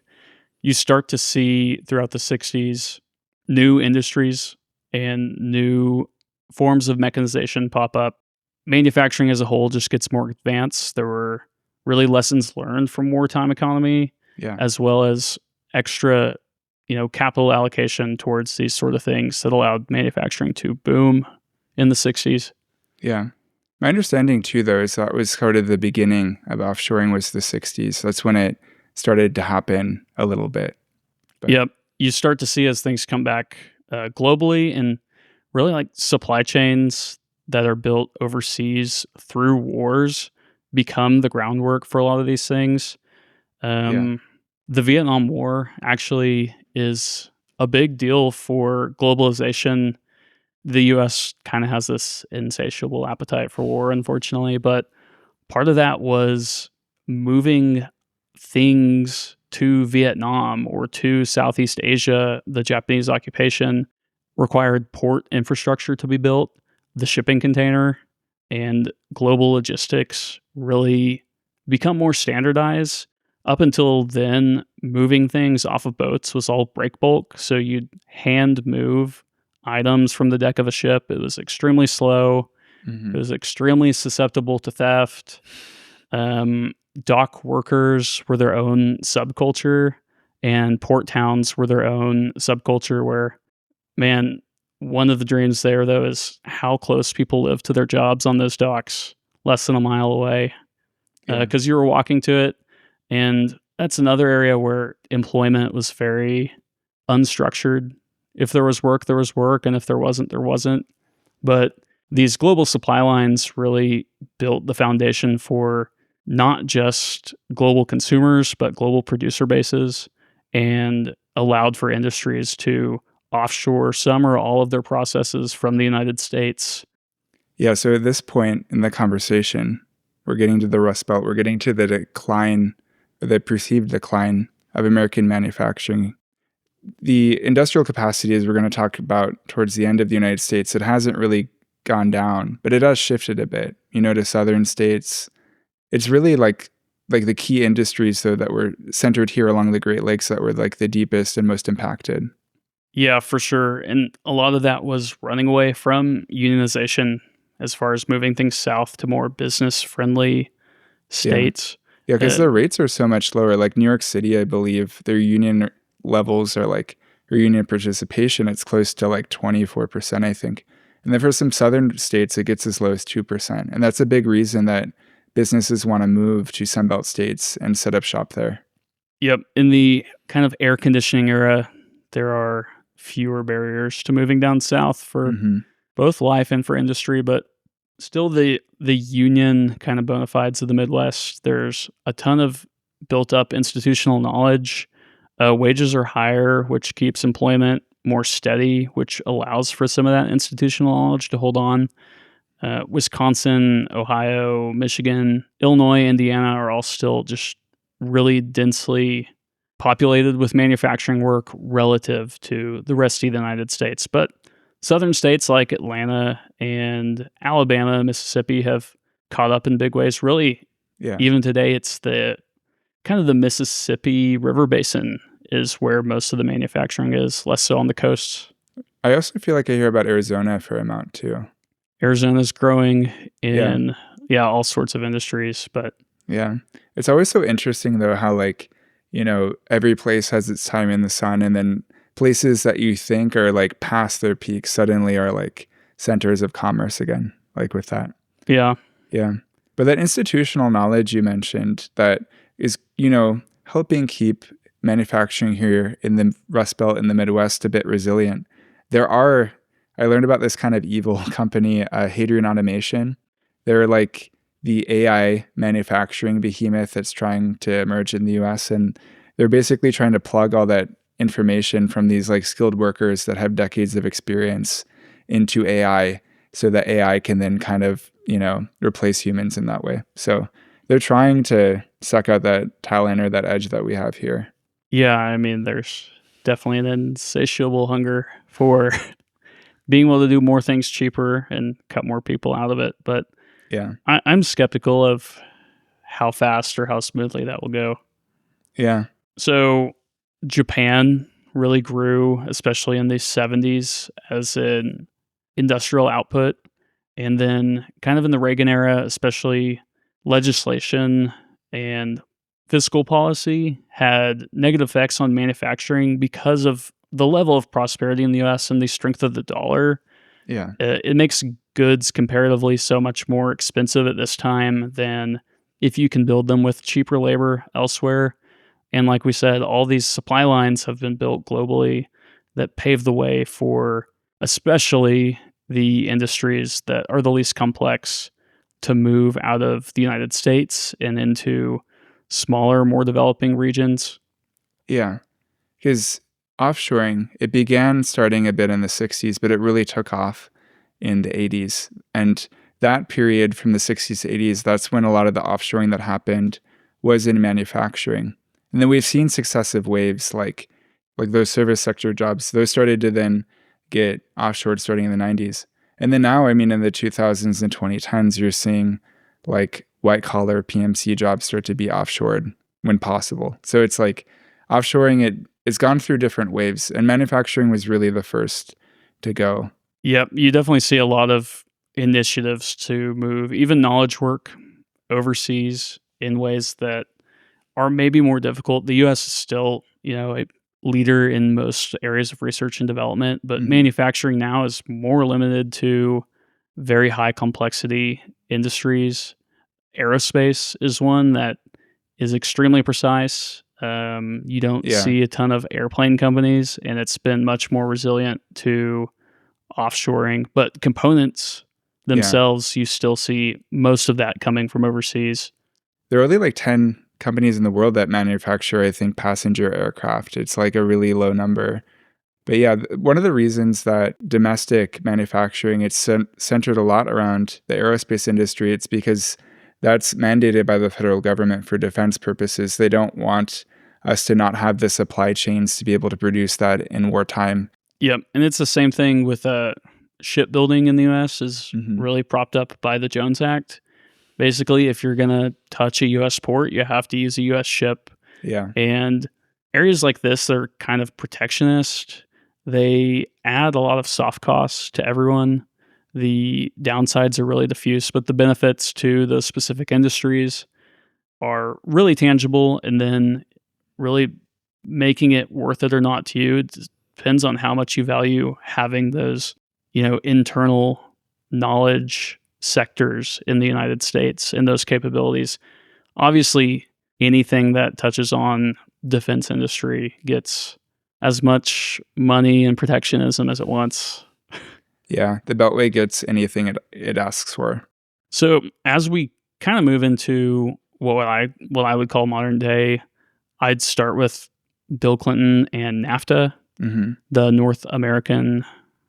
You start to see throughout the 60s new industries and new forms of mechanization pop up. Manufacturing as a whole just gets more advanced. There were really lessons learned from wartime economy, as well as extra capital allocation towards these sort of things that allowed manufacturing to boom in the 60s. Yeah. My understanding too, though, is that was sort of the beginning of offshoring was the 60s. That's when it started to happen a little bit. But yep. You start to see as things come back globally, and really like supply chains that are built overseas through wars become the groundwork for a lot of these things. The Vietnam War actually is a big deal for globalization. The U.S. kind of has this insatiable appetite for war, unfortunately, but part of that was moving things to Vietnam or to Southeast Asia. The Japanese occupation required port infrastructure to be built, the shipping container, and global logistics really become more standardized. Up until then, moving things off of boats was all break bulk, so you'd hand move items from the deck of a ship. It was extremely slow. Mm-hmm. It was extremely susceptible to theft. Dock workers were their own subculture, and port towns were their own subculture where, man, one of the dreams there, though, is how close people live to their jobs on those docks, less than a mile away, because you were walking to it. And that's another area where employment was very unstructured. If there was work, there was work, and if there wasn't, there wasn't. But these global supply lines really built the foundation for not just global consumers, but global producer bases, and allowed for industries to offshore some or all of their processes from the United States. Yeah, so at this point in the conversation, we're getting to the Rust Belt, we're getting to the decline, the perceived decline of American manufacturing. The industrial capacity, as we're going to talk about towards the end of the United States, it hasn't really gone down, but it has shifted a bit, to southern states. It's really like the key industries, though, that were centered here along the Great Lakes that were like the deepest and most impacted. Yeah, for sure. And a lot of that was running away from unionization as far as moving things south to more business-friendly states. Yeah, because the rates are so much lower. Like New York City, I believe, their union levels are like, or union participation, it's close to like 24%, I think. And then for some southern states, it gets as low as 2%. And that's a big reason that businesses want to move to Sunbelt states and set up shop there. Yep. In the kind of air conditioning era, there are fewer barriers to moving down south for both life and for industry, but still the union kind of bona fides of the Midwest. There's a ton of built up institutional knowledge. Wages are higher, which keeps employment more steady, which allows for some of that institutional knowledge to hold on. Wisconsin, Ohio, Michigan, Illinois, Indiana are all still just really densely populated with manufacturing work relative to the rest of the United States. But southern states like Atlanta and Alabama, Mississippi have caught up in big ways. Really, even today, it's the kind of the Mississippi River Basin is where most of the manufacturing is, less so on the coasts. I also feel like I hear about Arizona a fair amount too. Arizona's growing in all sorts of industries, but yeah, it's always so interesting though how like, you know, every place has its time in the sun, and then places that you think are like past their peak suddenly are like centers of commerce again, like with that. Yeah. But that institutional knowledge you mentioned that is, you know, helping keep manufacturing here in the Rust Belt in the Midwest a bit resilient. I learned about this kind of evil company, Hadrian Automation. They're like the AI manufacturing behemoth that's trying to emerge in the US. And they're basically trying to plug all that information from these like skilled workers that have decades of experience into AI so that AI can then kind of, you know, replace humans in that way. So they're trying to suck out that talent or that edge that we have here. Yeah, I mean, there's definitely an insatiable hunger for being able to do more things cheaper and cut more people out of it. But yeah, I'm skeptical of how fast or how smoothly that will go. Yeah. So Japan really grew, especially in the 70s, as an industrial output. And then kind of in the Reagan era, especially legislation and fiscal policy had negative effects on manufacturing because of the level of prosperity in the US and the strength of the dollar. Yeah. It makes goods comparatively so much more expensive at this time than if you can build them with cheaper labor elsewhere. And like we said, all these supply lines have been built globally that pave the way for especially the industries that are the least complex to move out of the United States and into smaller, more developing regions. Yeah, because offshoring, it began starting a bit in the 60s, but it really took off in the 80s. And that period from the 60s to 80s, that's when a lot of the offshoring that happened was in manufacturing. And then we've seen successive waves like those service sector jobs. Those started to then get offshored starting in the 90s. And then now, I mean, in the 2000s and 2010s, you're seeing like white collar PMC jobs start to be offshored when possible. So it's like offshoring, it's gone through different waves, and manufacturing was really the first to go. Yep. You definitely see a lot of initiatives to move even knowledge work overseas in ways that are maybe more difficult. The US is still, a leader in most areas of research and development, but manufacturing now is more limited to very high complexity industries. Aerospace is one that is extremely precise. You don't see a ton of airplane companies, and it's been much more resilient to offshoring. But components themselves, you still see most of that coming from overseas. There are only like 10 companies in the world that manufacture, I think, passenger aircraft. It's like a really low number. But yeah, one of the reasons that domestic manufacturing, it's centered a lot around the aerospace industry, it's because that's mandated by the federal government for defense purposes. They don't want us to not have the supply chains to be able to produce that in wartime. Yep. And it's the same thing with shipbuilding in the U.S. is really propped up by the Jones Act. Basically, if you're going to touch a U.S. port, you have to use a U.S. ship. Yeah. And areas like this are kind of protectionist. They add a lot of soft costs to everyone. The downsides are really diffuse, but the benefits to those specific industries are really tangible. And then really making it worth it or not to you depends on how much you value having those, internal knowledge sectors in the United States and those capabilities. Obviously, anything that touches on defense industry gets as much money and protectionism as it wants. Yeah, the Beltway gets anything it asks for. So as we kind of move into what I would call modern day, I'd start with Bill Clinton and NAFTA, the North American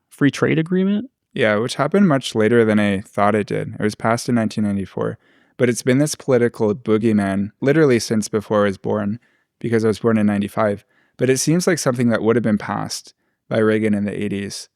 Free Trade Agreement. Yeah, which happened much later than I thought it did. It was passed in 1994. But it's been this political boogeyman literally since before I was born, because I was born in 95. But it seems like something that would have been passed by Reagan in the 80s.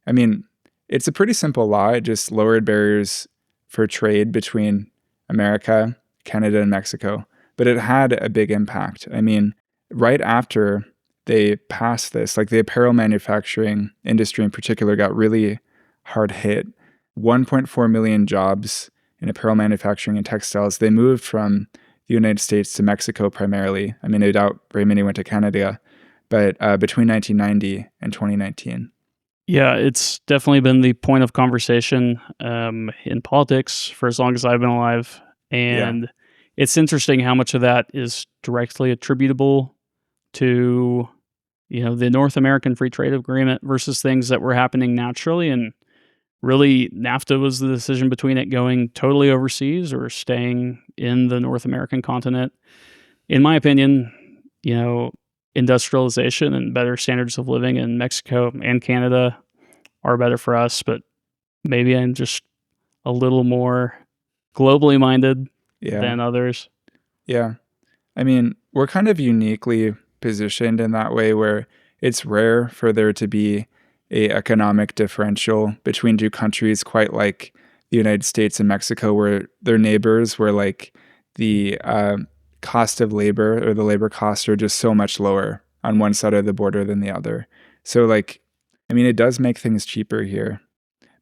I mean, it's a pretty simple law. It just lowered barriers for trade between America, Canada, and Mexico. But it had a big impact. I mean, right after they passed this, like the apparel manufacturing industry in particular got really hard hit. 1.4 million jobs in apparel manufacturing and textiles, they moved from the United States to Mexico primarily. I mean, I doubt very many went to Canada, but between 1990 and 2019. Yeah, it's definitely been the point of conversation in politics for as long as I've been alive. And it's interesting how much of that is directly attributable to, the North American Free Trade Agreement versus things that were happening naturally. And really, NAFTA was the decision between it going totally overseas or staying in the North American continent. In my opinion, industrialization and better standards of living in Mexico and Canada are better for us, but maybe I'm just a little more globally minded than others. Yeah. I mean, we're kind of uniquely positioned in that way where it's rare for there to be a economic differential between two countries, quite like the United States and Mexico, where they're neighbors, where like the cost of labor or the labor costs are just so much lower on one side of the border than the other. So it does make things cheaper here.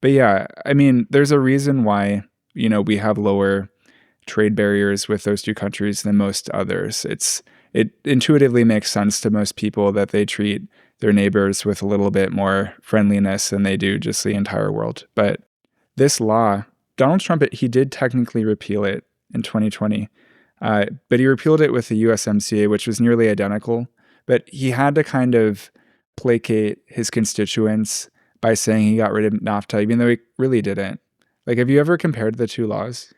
But yeah, I mean, there's a reason why, we have lower trade barriers with those two countries than most others. It intuitively makes sense to most people that they treat their neighbors with a little bit more friendliness than they do just the entire world. But this law, Donald Trump, he did technically repeal it in 2020, but he repealed it with the USMCA, which was nearly identical. But he had to kind of placate his constituents by saying he got rid of NAFTA, even though he really didn't. Like, have you ever compared the two laws?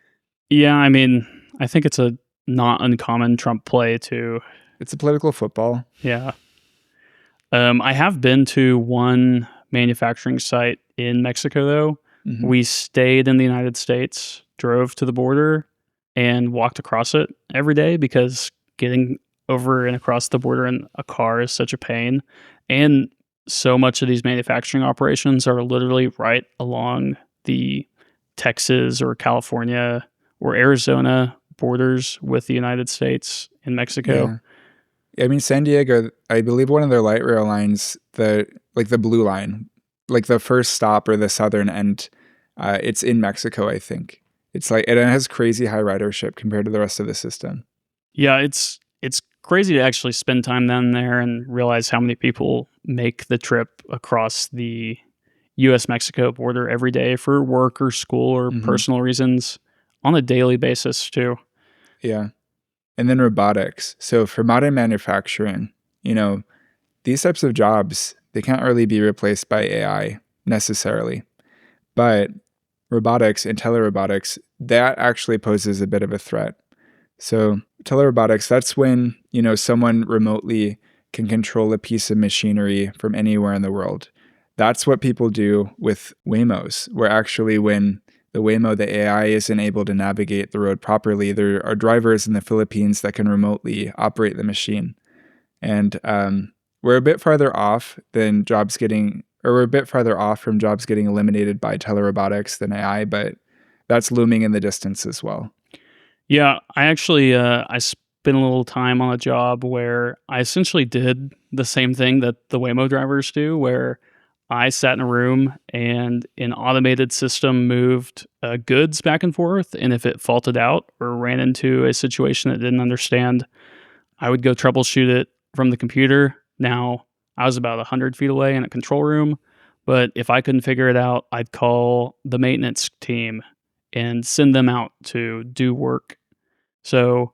Yeah, I mean, I think it's a not uncommon Trump play too. It's a political football. Yeah. I have been to one manufacturing site in Mexico, though. Mm-hmm. We stayed in the United States, drove to the border, and walked across it every day because getting over and across the border in a car is such a pain. And so much of these manufacturing operations are literally right along the Texas or California or Arizona borders with the United States and Mexico. Yeah. I mean, San Diego, I believe one of their light rail lines, the blue line, like the first stop or the southern end, it's in Mexico, I think. It's like, and it has crazy high ridership compared to the rest of the system. Yeah, it's crazy to actually spend time down there and realize how many people make the trip across the U.S.-Mexico border every day for work or school or personal reasons on a daily basis too. Yeah. And then robotics. So for modern manufacturing, these types of jobs, they can't really be replaced by AI necessarily. But robotics and telerobotics, that actually poses a bit of a threat. So telerobotics, that's when, someone remotely can control a piece of machinery from anywhere in the world. That's what people do with Waymos, where actually when the Waymo, the AI, isn't able to navigate the road properly, there are drivers in the Philippines that can remotely operate the machine. And we're a bit farther off from jobs getting eliminated by telerobotics than AI, but that's looming in the distance as well. Yeah, I actually, I spent a little time on a job where I essentially did the same thing that the Waymo drivers do, where I sat in a room and an automated system moved goods back and forth. And if it faulted out or ran into a situation it didn't understand, I would go troubleshoot it from the computer. Now, I was about 100 feet away in a control room, but if I couldn't figure it out, I'd call the maintenance team and send them out to do work. So,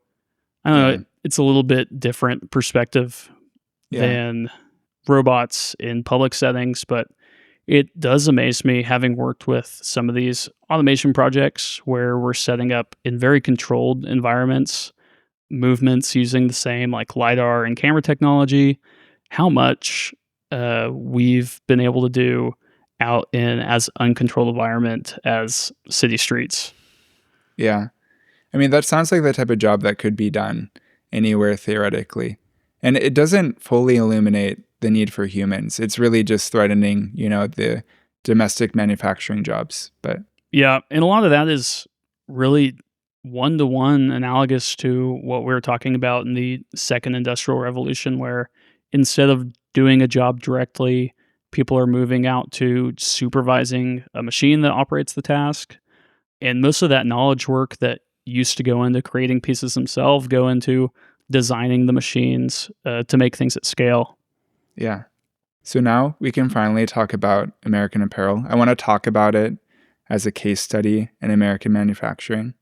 I don't know, it's a little bit different perspective than robots in public settings, but it does amaze me, having worked with some of these automation projects where we're setting up in very controlled environments movements using the same like LiDAR and camera technology, how much we've been able to do out in as uncontrolled environment as city streets. Yeah. I mean, that sounds like the type of job that could be done anywhere theoretically. And it doesn't fully illuminate the need for humans. It's really just threatening, the domestic manufacturing jobs. But yeah, and a lot of that is really one-to-one analogous to what we were talking about in the second industrial revolution, where instead of doing a job directly, people are moving out to supervising a machine that operates the task. And most of that knowledge work that used to go into creating pieces themselves go into designing the machines to make things at scale. yeah. So now we can finally talk about American Apparel. I want to talk about it as a case study in American manufacturing.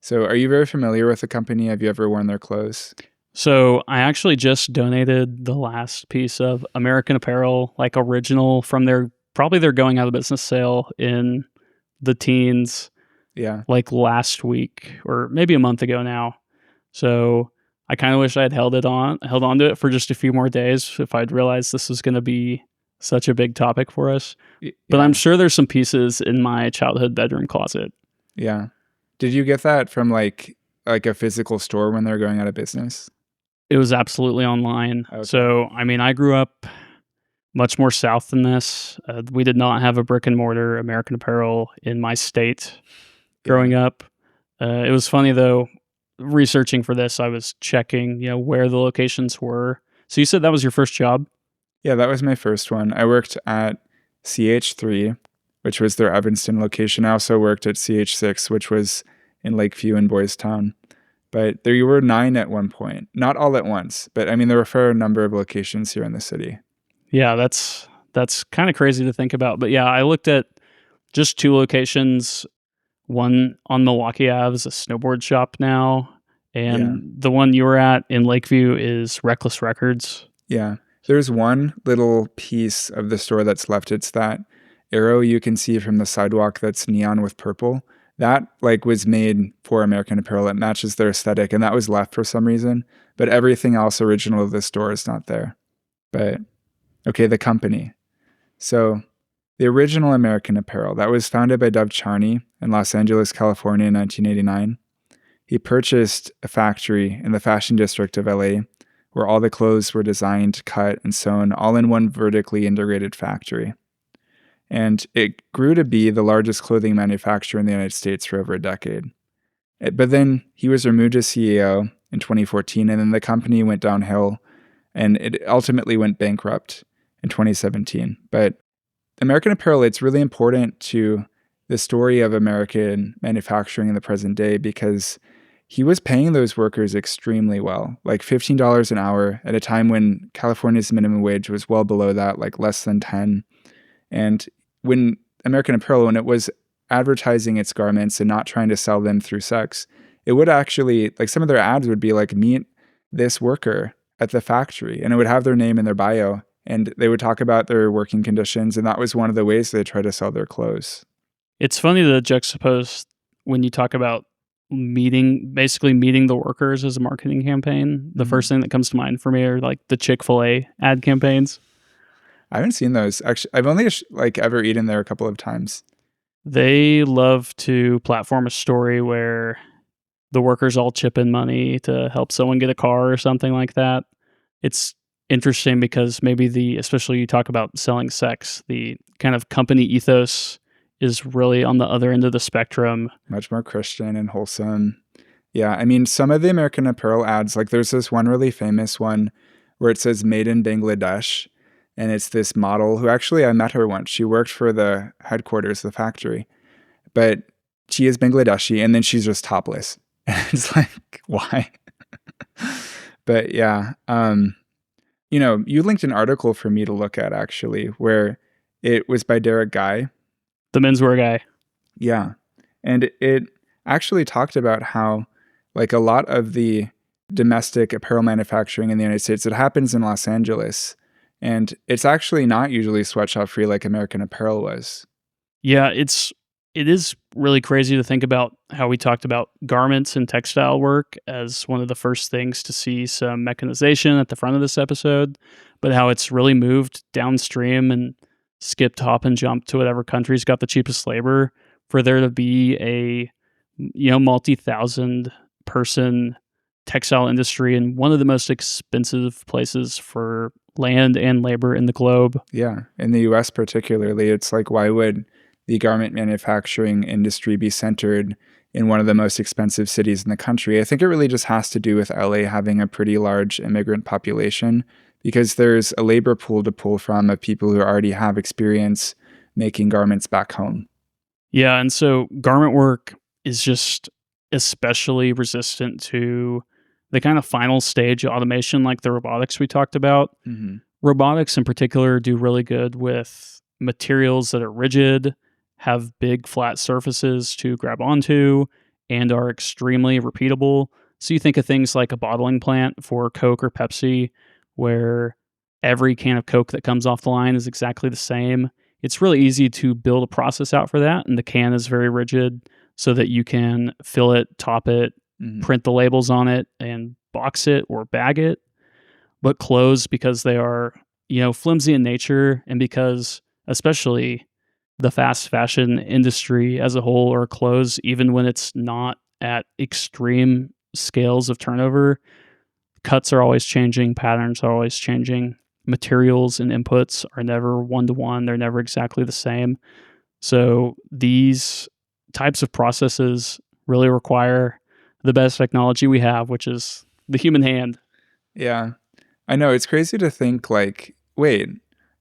So are you very familiar with the company? Have you ever worn their clothes? So I actually just donated the last piece of American Apparel, like original from probably their going out of business sale in the teens. Yeah. Like last week or maybe a month ago now. So I kind of wish I had held on to it for just a few more days if I'd realized this was going to be such a big topic for us. But I'm sure there's some pieces in my childhood bedroom closet. Yeah. Did you get that from like a physical store when they're going out of business? It was absolutely online. Okay. So, I mean, I grew up much more south than this. We did not have a brick and mortar American Apparel in my state growing up. It was funny though, researching for this, I was checking, where the locations were. So you said that was your first job? Yeah, that was my first one. I worked at CH3, which was their Evanston location. I also worked at CH6, which was in Lakeview and Boys Town. But there were 9 at one point. Not all at once, but I mean, there were a fair number of locations here in the city. Yeah, that's kind of crazy to think about. But yeah, I looked at just 2 locations. One on Milwaukee Ave is a snowboard shop now. And the one you were at in Lakeview is Reckless Records. Yeah. There's one little piece of the store that's left. It's that arrow you can see from the sidewalk that's neon with purple. That was made for American Apparel. It matches their aesthetic, and that was left for some reason. But everything else original of the store is not there. But okay, the company. So the original American Apparel, that was founded by Dov Charney in Los Angeles, California in 1989. He purchased a factory in the fashion district of LA where all the clothes were designed, cut, and sewn all in one vertically integrated factory. And it grew to be the largest clothing manufacturer in the United States for over a decade. But then he was removed as CEO in 2014, and then the company went downhill, and it ultimately went bankrupt in 2017. But American Apparel, it's really important to the story of American manufacturing in the present day because he was paying those workers extremely well, like $15 an hour at a time when California's minimum wage was well below that, like less than 10. And when American Apparel, when it was advertising its garments and not trying to sell them through sex, it would actually, like some of their ads would be like, meet this worker at the factory, and it would have their name in their bio, and they would talk about their working conditions, and that was one of the ways they try to sell their clothes. It's funny to juxtapose when you talk about basically meeting the workers as a marketing campaign. The first thing that comes to mind for me are like the Chick-fil-A ad campaigns. I haven't seen those. Actually, I've only ever eaten there a couple of times. They love to platform a story where the workers all chip in money to help someone get a car or something like that. It's interesting because maybe especially you talk about selling sex, the kind of company ethos is really on the other end of the spectrum. Much more Christian and wholesome. Yeah, I mean, some of the American Apparel ads, like there's this one really famous one where it says made in Bangladesh. And it's this model who actually I met her once. She worked for the headquarters, the factory. But she is Bangladeshi, and then she's just topless. And it's like, why? But yeah, you linked an article for me to look at, actually, where it was by Derek Guy. The menswear guy. Yeah. And it actually talked about how, like, a lot of the domestic apparel manufacturing in the United States, it happens in Los Angeles. And it's actually not usually sweatshop free like American Apparel was. Yeah, it's it is really crazy to think about how we talked about garments and textile work as one of the first things to see some mechanization at the front of this episode, but how it's really moved downstream and skipped, hop, and jump to whatever country's got the cheapest labor for there to be a multi-thousand person textile industry in one of the most expensive places for land and labor in the globe. Yeah, in the US particularly, it's like, why would the garment manufacturing industry be centered in one of the most expensive cities in the country? I think it really just has to do with LA having a pretty large immigrant population, because there's a labor pool to pull from of people who already have experience making garments back home. Yeah, and so garment work is just especially resistant to the kind of final stage automation like the robotics we talked about. Mm-hmm. Robotics in particular do really good with materials that are rigid, have big flat surfaces to grab onto, and are extremely repeatable. So you think of things like a bottling plant for Coke or Pepsi, where every can of Coke that comes off the line is exactly the same. It's really easy to build a process out for that, and the can is very rigid so that you can fill it, top it, print the labels on it, and box it or bag it. But clothes, because they are, flimsy in nature, and because especially the fast fashion industry as a whole, or clothes, even when it's not at extreme scales of turnover, cuts are always changing, patterns are always changing, materials and inputs are never one-to-one, they're never exactly the same. So these types of processes really require the best technology we have, which is the human hand. Yeah, I know. It's crazy to think, like, wait,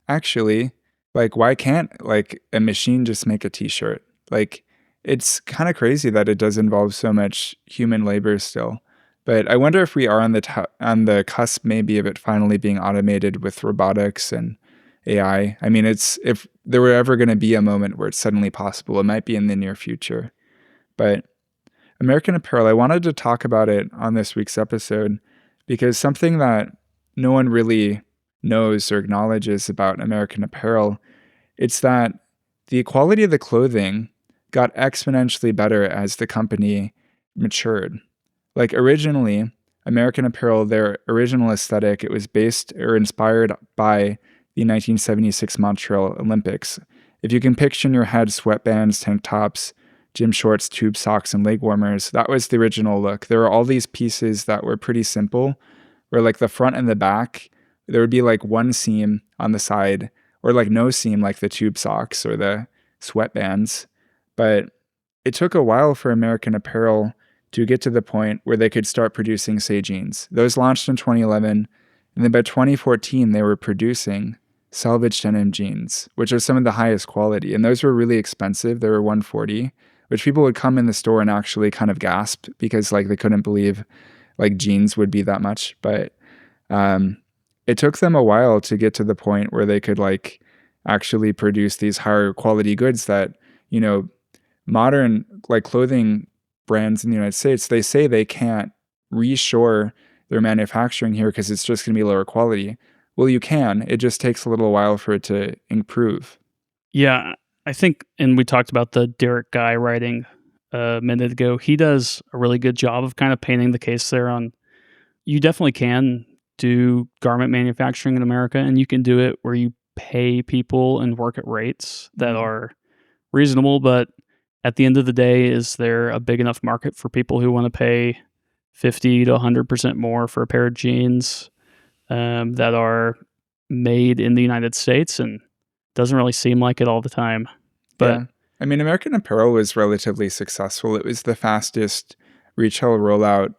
actually, like, why can't, like, a machine just make a t-shirt? Like, it's kind of crazy that it does involve so much human labor still. But I wonder if we are on the cusp maybe of it finally being automated with robotics and AI. I mean, if there were ever going to be a moment where it's suddenly possible, it might be in the near future. But American Apparel, I wanted to talk about it on this week's episode because something that no one really knows or acknowledges about American Apparel, it's that the quality of the clothing got exponentially better as the company matured. Like, originally, American Apparel, their original aesthetic, it was based or inspired by the 1976 Montreal Olympics. If you can picture in your head sweatbands, tank tops, gym shorts, tube socks, and leg warmers, that was the original look. There were all these pieces that were pretty simple, where like the front and the back, there would be like one seam on the side, or like no seam like the tube socks or the sweatbands. But it took a while for American Apparel to get to the point where they could start producing, say, jeans. Those launched in 2011, and then by 2014, they were producing salvage denim jeans, which are some of the highest quality. And those were really expensive. They were $140, which people would come in the store and actually kind of gasp because like they couldn't believe like jeans would be that much. But it took them a while to get to the point where they could like actually produce these higher quality goods that, modern like clothing brands in the United States, they say they can't reshore their manufacturing here because it's just going to be lower quality. Well, you can. It just takes a little while for it to improve. Yeah, I think, and we talked about the Derek guy writing a minute ago. He does a really good job of kind of painting the case there on you definitely can do garment manufacturing in America, and you can do it where you pay people and work at rates that are reasonable, but at the end of the day, is there a big enough market for people who want to pay 50 to 100% more for a pair of jeans that are made in the United States? And doesn't really seem like it all the time. But yeah. I mean, American Apparel was relatively successful. It was the fastest retail rollout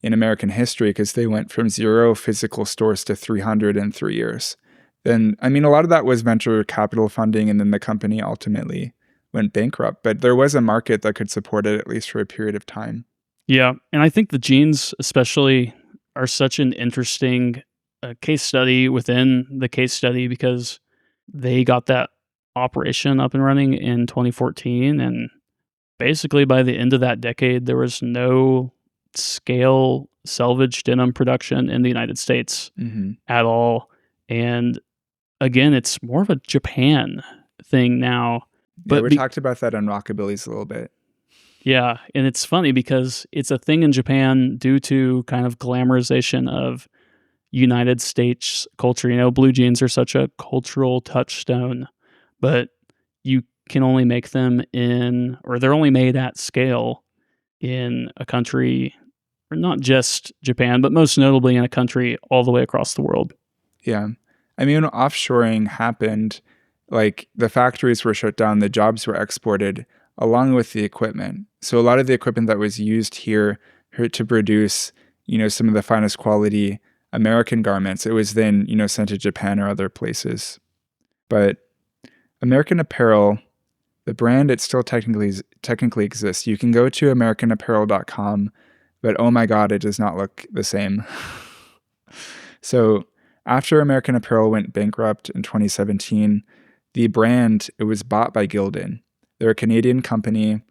in American history because they went from 0 physical stores to 300 in 3 years. Then, I mean, a lot of that was venture capital funding, and then the company ultimately went bankrupt, but there was a market that could support it at least for a period of time. Yeah, and I think the jeans especially are such an interesting case study within the case study because they got that operation up and running in 2014, and basically by the end of that decade, there was no scale selvage denim production in the United States at all. And again, it's more of a Japan thing now. Yeah, But we talked about that on Rockabilly's a little bit. yeah, and it's funny because it's a thing in Japan due to kind of glamorization of United States culture. You know, blue jeans are such a cultural touchstone, but you can only make them or they're only made at scale in a country, or not just Japan, but most notably in a country all the way across the world. Yeah. I mean, when offshoring happened, like the factories were shut down, the jobs were exported along with the equipment. So a lot of the equipment that was used here to produce, some of the finest quality American garments, it was then, sent to Japan or other places. But American Apparel, the brand, it still technically exists. You can go to americanapparel.com, but oh my God, it does not look the same. So after American Apparel went bankrupt in 2017, the brand, it was bought by Gildan. They're a Canadian company.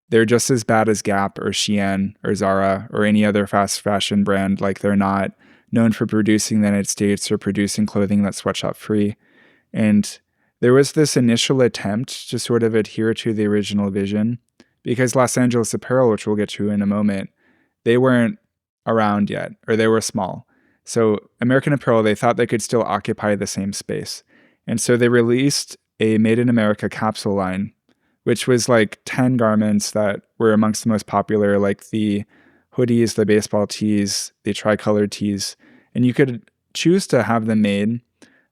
They're just as bad as Gap or Shein or Zara or any other fast fashion brand. Like, they're not known for producing in the United States or producing clothing that's sweatshop free. And there was this initial attempt to sort of adhere to the original vision because Los Angeles Apparel, which we'll get to in a moment, they weren't around yet, or they were small. So American Apparel, they thought they could still occupy the same space. And so they released a Made in America capsule line, which was like 10 garments that were amongst the most popular, like the hoodies, the baseball tees, the tricolored tees. And you could choose to have them made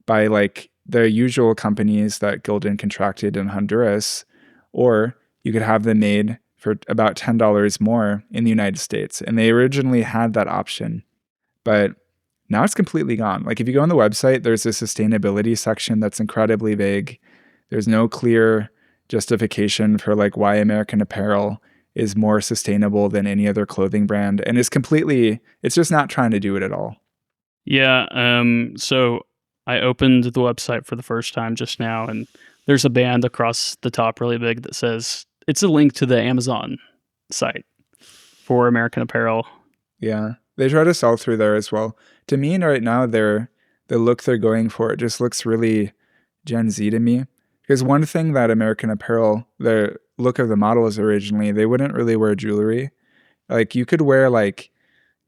by like the usual companies that Gildan contracted in Honduras, or you could have them made for about $10 more in the United States. And they originally had that option, but now it's completely gone. Like, if you go on the website, there's a sustainability section that's incredibly vague. There's no clear justification for like why American Apparel is more sustainable than any other clothing brand. And it's just not trying to do it at all. Yeah. So I opened the website for the first time just now, and there's a band across the top really big that says it's a link to the Amazon site for American Apparel. Yeah. They try to sell through there as well. To me right now, the look they're going for, it just looks really Gen Z to me. Because one thing that American Apparel, the look of the models originally, they wouldn't really wear jewelry. Like, you could wear like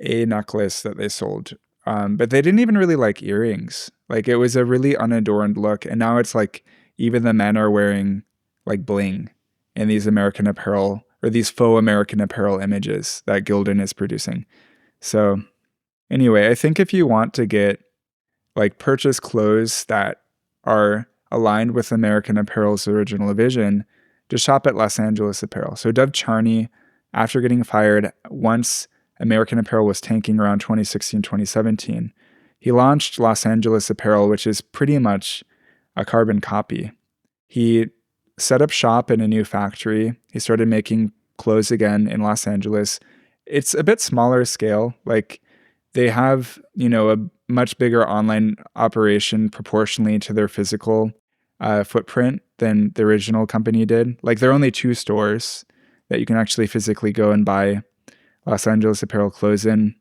a necklace that they sold, but they didn't even really like earrings. Like, it was a really unadorned look. And now it's like even the men are wearing like bling in these American Apparel, or these faux American Apparel images that Gildan is producing. So anyway, I think if you want to purchase clothes that are aligned with American Apparel's original vision, just shop at Los Angeles Apparel. So Dov Charney, after getting fired, once American Apparel was tanking around 2016, 2017, he launched Los Angeles Apparel, which is pretty much a carbon copy. He set up shop in a new factory. He started making clothes again in Los Angeles. It's a bit smaller scale. Like, they have, a much bigger online operation proportionally to their physical footprint than the original company did. Like, there are only 2 stores that you can actually physically go and buy Los Angeles Apparel clothes in.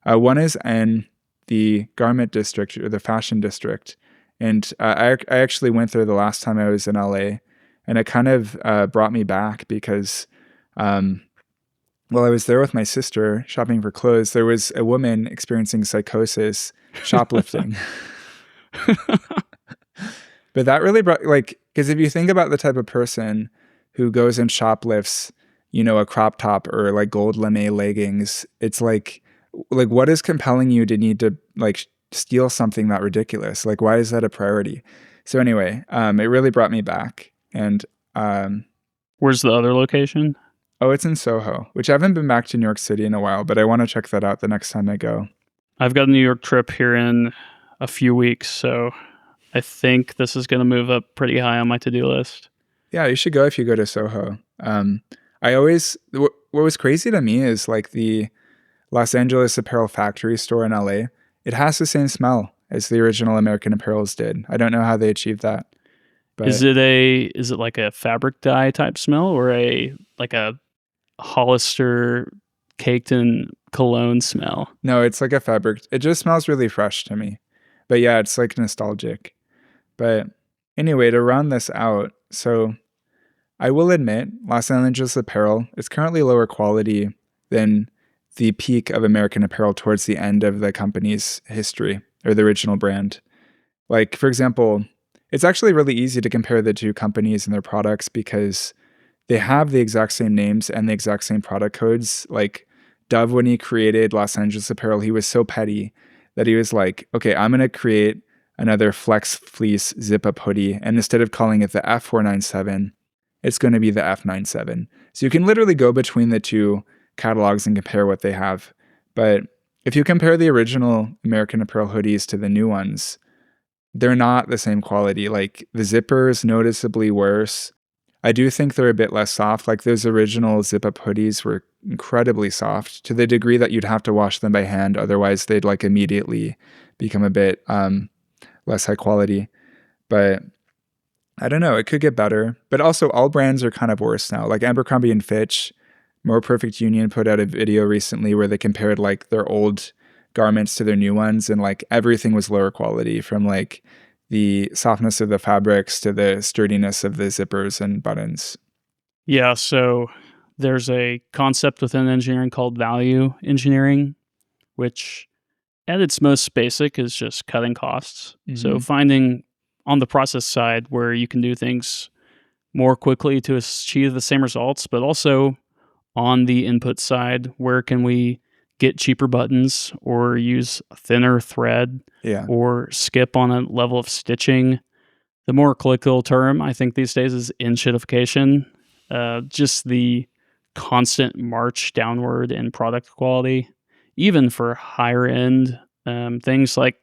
One is in the garment district, or the fashion district. And I actually went there the last time I was in LA, and it kind of brought me back because while I was there with my sister shopping for clothes, there was a woman experiencing psychosis shoplifting. But that really brought, because if you think about the type of person who goes and shoplifts, a crop top or like gold lame leggings, it's like what is compelling you to need to steal something that ridiculous? Like, why is that a priority? So anyway, it really brought me back. And where's the other location? Oh, it's in Soho, which I haven't been back to New York City in a while, but I want to check that out the next time I go. I've got a New York trip here in a few weeks, so I think this is going to move up pretty high on my to-do list. Yeah, you should go if you go to Soho. What was crazy to me is like the Los Angeles Apparel factory store in LA. It has the same smell as the original American Apparels did. I don't know how they achieved that. But is it like a fabric dye type smell, or a Hollister caked in cologne smell? No, it's like a fabric. It just smells really fresh to me. But yeah, it's like nostalgic. But anyway, to round this out, so I will admit, Los Angeles Apparel is currently lower quality than the peak of American Apparel towards the end of the company's history, or the original brand. Like, for example, it's actually really easy to compare the two companies and their products because they have the exact same names and the exact same product codes. Like Dove, when he created Los Angeles Apparel, he was so petty that he was like, okay, I'm going to create another flex fleece zip up hoodie. And instead of calling it the F497, it's going to be the F97. So you can literally go between the two catalogs and compare what they have. But if you compare the original American Apparel hoodies to the new ones, they're not the same quality. Like the zipper is noticeably worse. I do think they're a bit less soft. Like those original zip-up hoodies were incredibly soft to the degree that you'd have to wash them by hand. Otherwise, they'd like immediately become a bit less high quality. But I don't know. It could get better. But also, all brands are kind of worse now. Like Abercrombie and Fitch, More Perfect Union put out a video recently where they compared like their old garments to their new ones, and like everything was lower quality, from like the softness of the fabrics to the sturdiness of the zippers and buttons. Yeah, so there's a concept within engineering called value engineering, which at its most basic is just cutting costs. So finding on the process side where you can do things more quickly to achieve the same results, but also on the input side, where can we get cheaper buttons or use thinner thread or skip on a level of stitching. The more colloquial term, I think, these days is inshitification. Just the constant march downward in product quality, even for higher end things. Like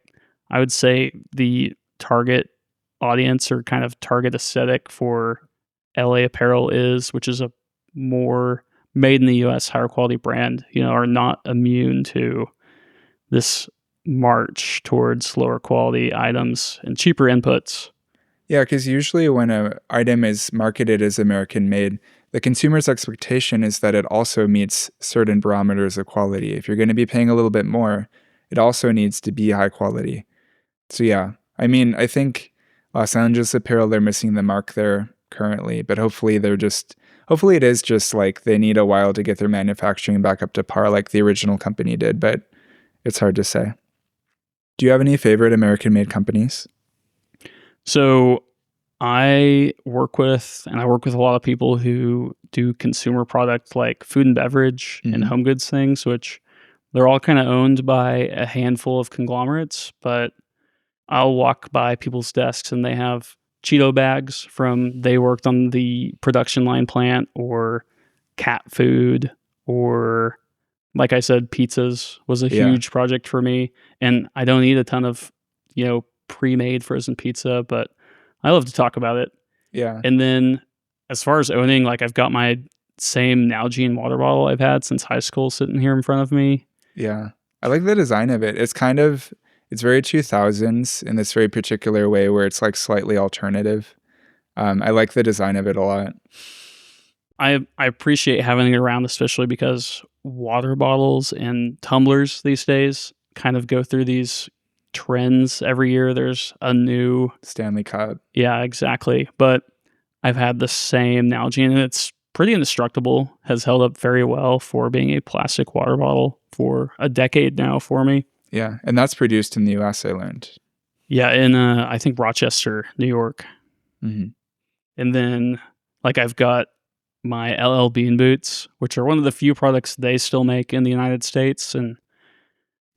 I would say the target audience or kind of target aesthetic for LA Apparel which is a more made in the US higher quality brand, are not immune to this march towards lower quality items and cheaper inputs. Yeah, because usually when an item is marketed as American made, the consumer's expectation is that it also meets certain barometers of quality. If you're going to be paying a little bit more, it also needs to be high quality. So yeah, I mean, I think Los Angeles Apparel, they're missing the mark there currently, but hopefully it is just like they need a while to get their manufacturing back up to par like the original company did, but it's hard to say. Do you have any favorite American-made companies? So I work with a lot of people who do consumer products like food and beverage and home goods things, which they're all kind of owned by a handful of conglomerates, but I'll walk by people's desks and they have Cheeto bags from they worked on the production line plant, or cat food, or like I said, pizzas was a huge project for me. And I don't eat a ton of, pre-made frozen pizza, but I love to talk about it. Yeah. And then as far as owning, like I've got my same Nalgene water bottle I've had since high school sitting here in front of me. Yeah. I like the design of it. It's very 2000s in this very particular way where it's like slightly alternative. I like the design of it a lot. I appreciate having it around, especially because water bottles and tumblers these days kind of go through these trends every year. There's a new Stanley Cup. Yeah, exactly. But I've had the same Nalgene, and it's pretty indestructible, has held up very well for being a plastic water bottle for a decade now for me. Yeah, and that's produced in the US, I learned. Yeah, in I think Rochester, New York. Mm-hmm. And then like I've got my LL Bean boots, which are one of the few products they still make in the United States, and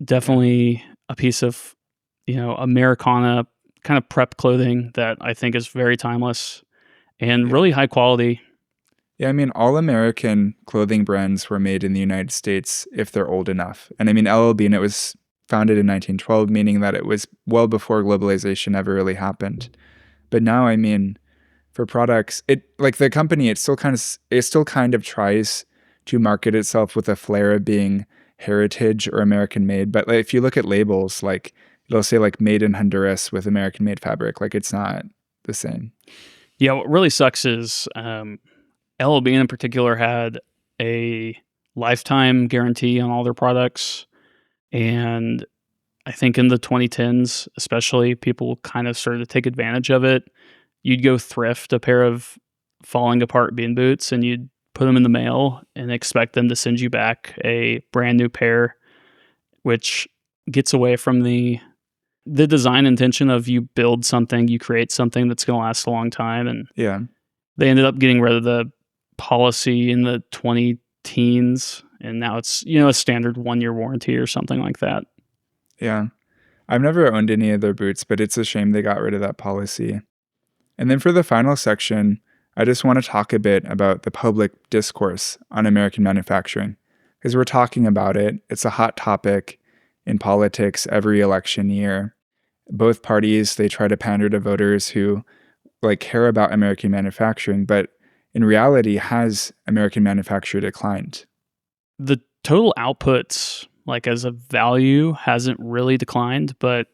definitely a piece of, Americana kind of prep clothing that I think is very timeless and really high quality. Yeah, I mean, all American clothing brands were made in the United States if they're old enough. And I mean, LL Bean, it was founded in 1912, meaning that it was well before globalization ever really happened. But now, I mean, for products, the company, it still kind of tries to market itself with a flair of being heritage or American made. But like, if you look at labels, like it'll say like made in Honduras with American made fabric. Like it's not the same. Yeah, what really sucks is LL Bean in particular had a lifetime guarantee on all their products. And I think in the 2010s, especially, people kind of started to take advantage of it. You'd go thrift a pair of falling apart bean boots, and you'd put them in the mail and expect them to send you back a brand new pair, which gets away from the design intention of you build something, you create something that's going to last a long time. And Yeah. they ended up getting rid of the policy in the 20 teens, and now it's, a standard 1-year warranty or something like that. Yeah. I've never owned any of their boots, but it's a shame they got rid of that policy. And then for the final section, I just want to talk a bit about the public discourse on American manufacturing, because we're talking about it. It's a hot topic in politics every election year. Both parties, they try to pander to voters who care about American manufacturing, but in reality, has American manufacture declined? The total outputs, as a value, hasn't really declined, but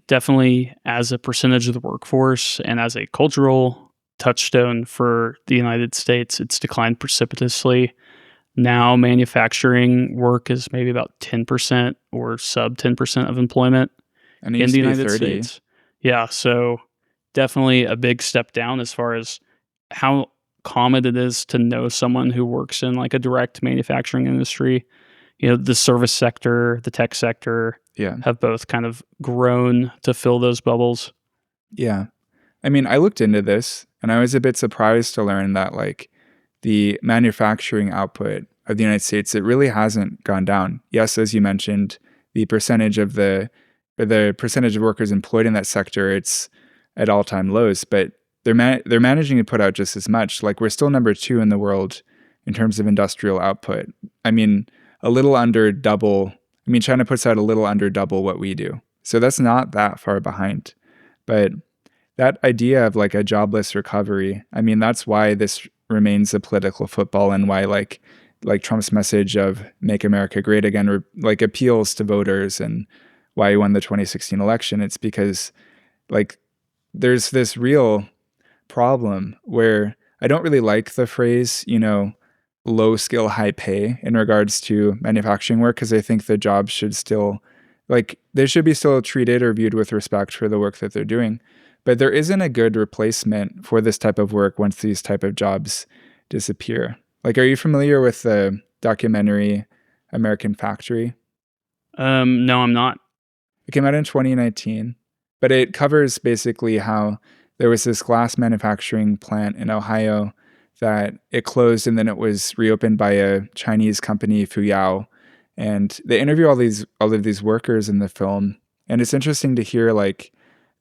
definitely as a percentage of the workforce and as a cultural touchstone for the United States, it's declined precipitously. Now manufacturing work is maybe about 10% or sub 10% of employment And it in used the to be United 30. States. Yeah, so definitely a big step down as far as how common it is to know someone who works in a direct manufacturing industry. The service sector, the tech sector Yeah. have both kind of grown to fill those bubbles. Yeah. I mean, I looked into this and I was a bit surprised to learn that the manufacturing output of the United States, it really hasn't gone down. Yes, as you mentioned, the percentage of percentage of workers employed in that sector, it's at all-time lows, but they're managing to put out just as much. We're still number 2 in the world in terms of industrial output. I mean, a little under double. I mean, China puts out a little under double what we do. So that's not that far behind. But that idea of a jobless recovery, I mean, that's why this remains a political football, and why Trump's message of make America great again appeals to voters, and why he won the 2016 election. It's because there's this real problem where I don't really like the phrase, low skill, high pay in regards to manufacturing work, because I think the jobs should still, they should be still treated or viewed with respect for the work that they're doing. But there isn't a good replacement for this type of work once these type of jobs disappear. Are you familiar with the documentary American Factory? No, I'm not. It came out in 2019, but it covers basically how there was this glass manufacturing plant in Ohio that it closed, and then it was reopened by a Chinese company, Fuyao. And they interview all of these workers in the film, and it's interesting to hear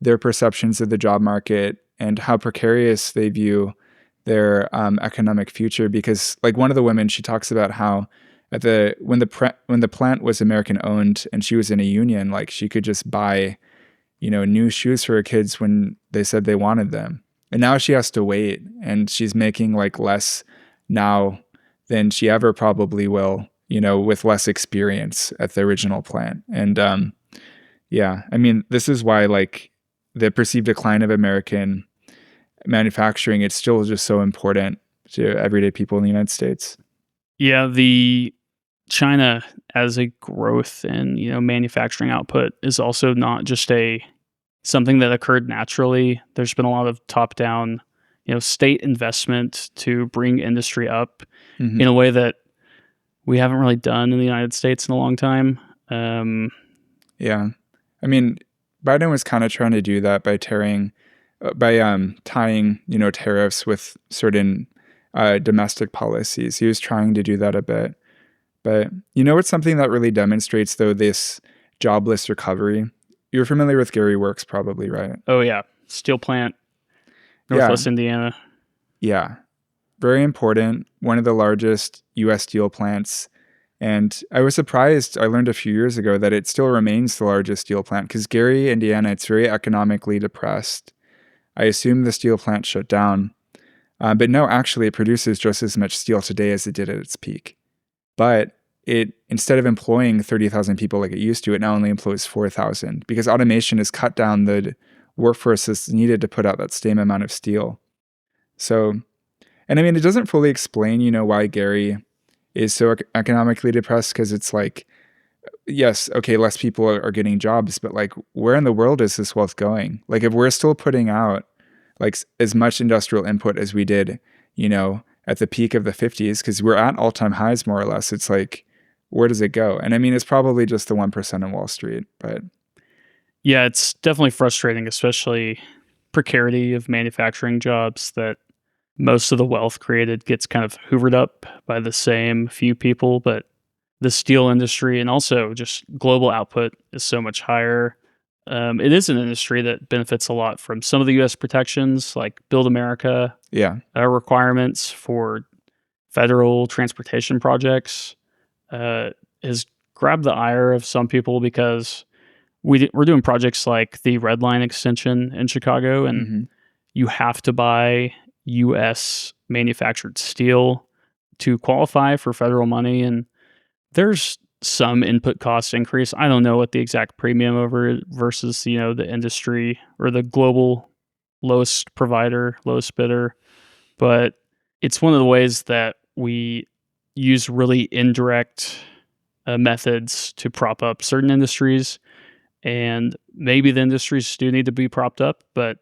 their perceptions of the job market and how precarious they view their economic future. Because one of the women, she talks about how when the plant was American owned and she was in a union, she could just buy new shoes for her kids when they said they wanted them. And now she has to wait, and she's making less now than she ever probably will, with less experience at the original plant. And yeah, I mean, this is why the perceived decline of American manufacturing, it's still just so important to everyday people in the United States. Yeah, the China as a growth in manufacturing output is also not just something that occurred naturally. There's been a lot of top-down, state investment to bring industry up in a way that we haven't really done in the United States in a long time. Yeah, I mean, Biden was kind of trying to do that by tying, tariffs with certain domestic policies. He was trying to do that a bit. But it's something that really demonstrates, though, this jobless recovery. You're familiar with Gary Works, probably, right? Oh, yeah. Steel plant, Northwest Indiana. Yeah. Very important. One of the largest U.S. steel plants. And I was surprised, I learned a few years ago that it still remains the largest steel plant, because Gary, Indiana, it's very economically depressed. I assume the steel plant shut down. But no, actually, it produces just as much steel today as it did at its peak. But it, instead of employing 30,000 people like it used to, it now only employs 4,000, because automation has cut down the workforce that's needed to put out that same amount of steel. So, and I mean, it doesn't fully explain, why Gary is so economically depressed, because it's yes, okay, less people are getting jobs, but where in the world is this wealth going? If we're still putting out as much industrial input as we did, at the peak of the 50s, because we're at all-time highs more or less. It's like, where does it go? And I mean, it's probably just the 1% on Wall Street, but Yeah, it's definitely frustrating, especially precarity of manufacturing jobs, that most of the wealth created gets kind of hoovered up by the same few people. But the steel industry and also just global output is so much higher. It is an industry that benefits a lot from some of the U.S. protections, like Build America requirements for federal transportation projects. Has grabbed the ire of some people because we're doing projects like the Red Line extension in Chicago, and you have to buy U.S. manufactured steel to qualify for federal money, and there's some input cost increase. I don't know what the exact premium over it versus the industry or the global lowest provider, lowest bidder, but it's one of the ways that we use really indirect methods to prop up certain industries. And maybe the industries do need to be propped up, but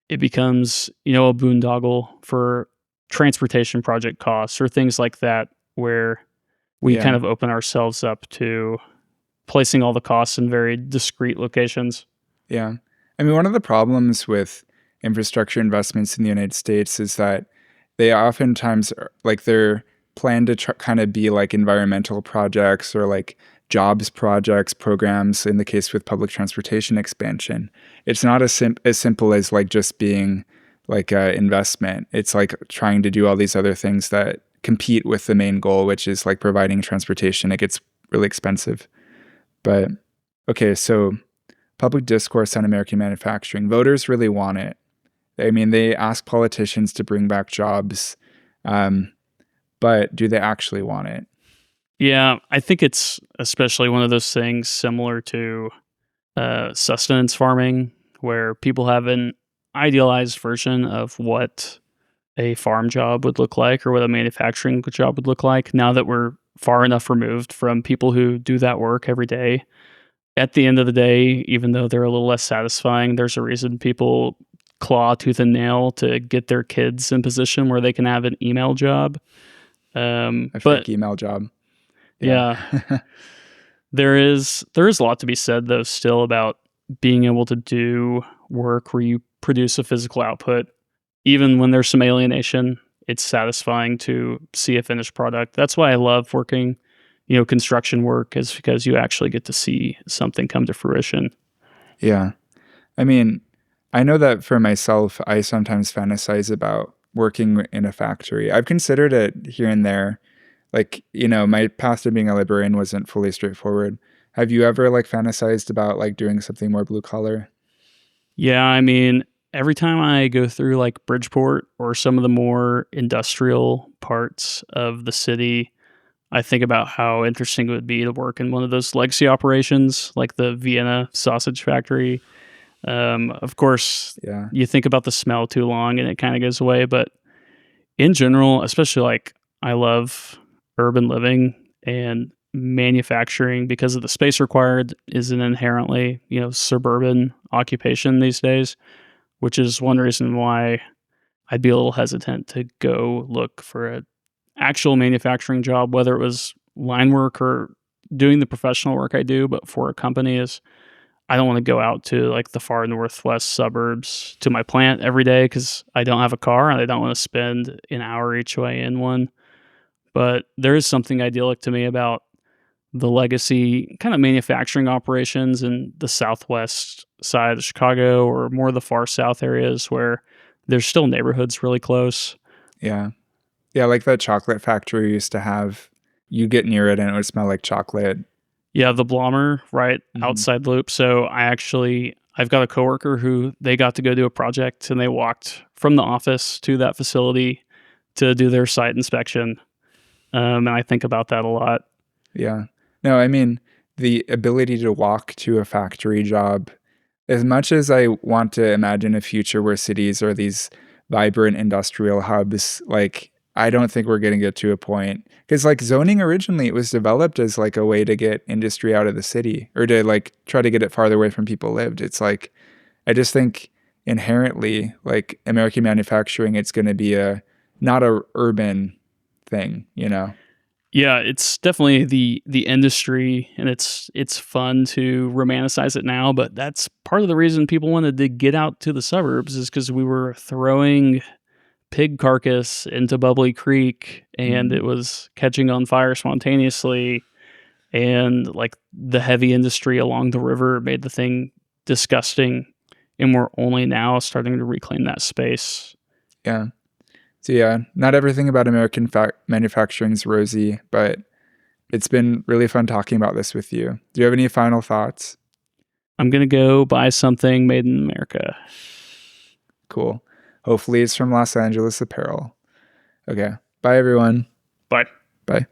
it becomes, a boondoggle for transportation project costs or things like that, where we kind of open ourselves up to placing all the costs in very discrete locations. Yeah. I mean, one of the problems with infrastructure investments in the United States is that they oftentimes, like, they're planned to kind of be like environmental projects or like jobs projects, programs, in the case with public transportation expansion. It's not as simple as like just being like an investment. It's like trying to do all these other things that compete with the main goal, which is like providing transportation. It gets really expensive. But okay, so public discourse on American manufacturing. Voters really want it. I mean, they ask politicians to bring back jobs, but do they actually want it? Yeah, I think it's especially one of those things similar to sustenance farming, where people have an idealized version of what a farm job would look like or what a manufacturing job would look like. Now that we're far enough removed from people who do that work every day, at the end of the day, even though they're a little less satisfying, there's a reason people claw tooth and nail to get their kids in position where they can have an email job. Fake email job. Yeah. There is a lot to be said, though, still about being able to do work where you produce a physical output. Even when there's some alienation, it's satisfying to see a finished product. That's why I love working, construction work, is because you actually get to see something come to fruition. Yeah. I mean, I know that for myself, I sometimes fantasize about working in a factory. I've considered it here and there. Like, my path to being a librarian wasn't fully straightforward. Have you ever like fantasized about like doing something more blue collar? Yeah, I mean, every time I go through like Bridgeport or some of the more industrial parts of the city, I think about how interesting it would be to work in one of those legacy operations, like the Vienna sausage factory. Of course, you think about the smell too long and it kind of goes away. But in general, especially like I love urban living, and manufacturing, because of the space required, is an inherently, suburban occupation these days, which is one reason why I'd be a little hesitant to go look for an actual manufacturing job, whether it was line work or doing the professional work I do, but for a company. Is I don't want to go out to like the far northwest suburbs to my plant every day because I don't have a car and I don't want to spend an hour each way in one. But there is something idyllic to me about the legacy kind of manufacturing operations in the southwest side of Chicago, or more the far south areas where there's still neighborhoods really close. Yeah. Yeah, like that chocolate factory used to have. You get near it and it would smell like chocolate. Yeah, the Blommer, right outside Loop. So I've got a coworker who they got to go do a project, and they walked from the office to that facility to do their site inspection. And I think about that a lot. Yeah. No, I mean, the ability to walk to a factory job, as much as I want to imagine a future where cities are these vibrant industrial hubs, like, I don't think we're going to get to a point, because like zoning originally, it was developed as like a way to get industry out of the city, or to like try to get it farther away from people lived. It's like, I just think inherently, like American manufacturing, it's going to be a not a urban thing, you know? Yeah, it's definitely the industry, and it's fun to romanticize it now, but that's part of the reason people wanted to get out to the suburbs is because we were throwing pig carcass into Bubbly Creek and it was catching on fire spontaneously, and like the heavy industry along the river made the thing disgusting, and we're only now starting to reclaim that space. Yeah. So yeah, not everything about American manufacturing is rosy, but it's been really fun talking about this with you. Do you have any final thoughts? I'm going to go buy something made in America. Cool. Hopefully it's from Los Angeles Apparel. Okay. Bye, everyone. Bye. Bye.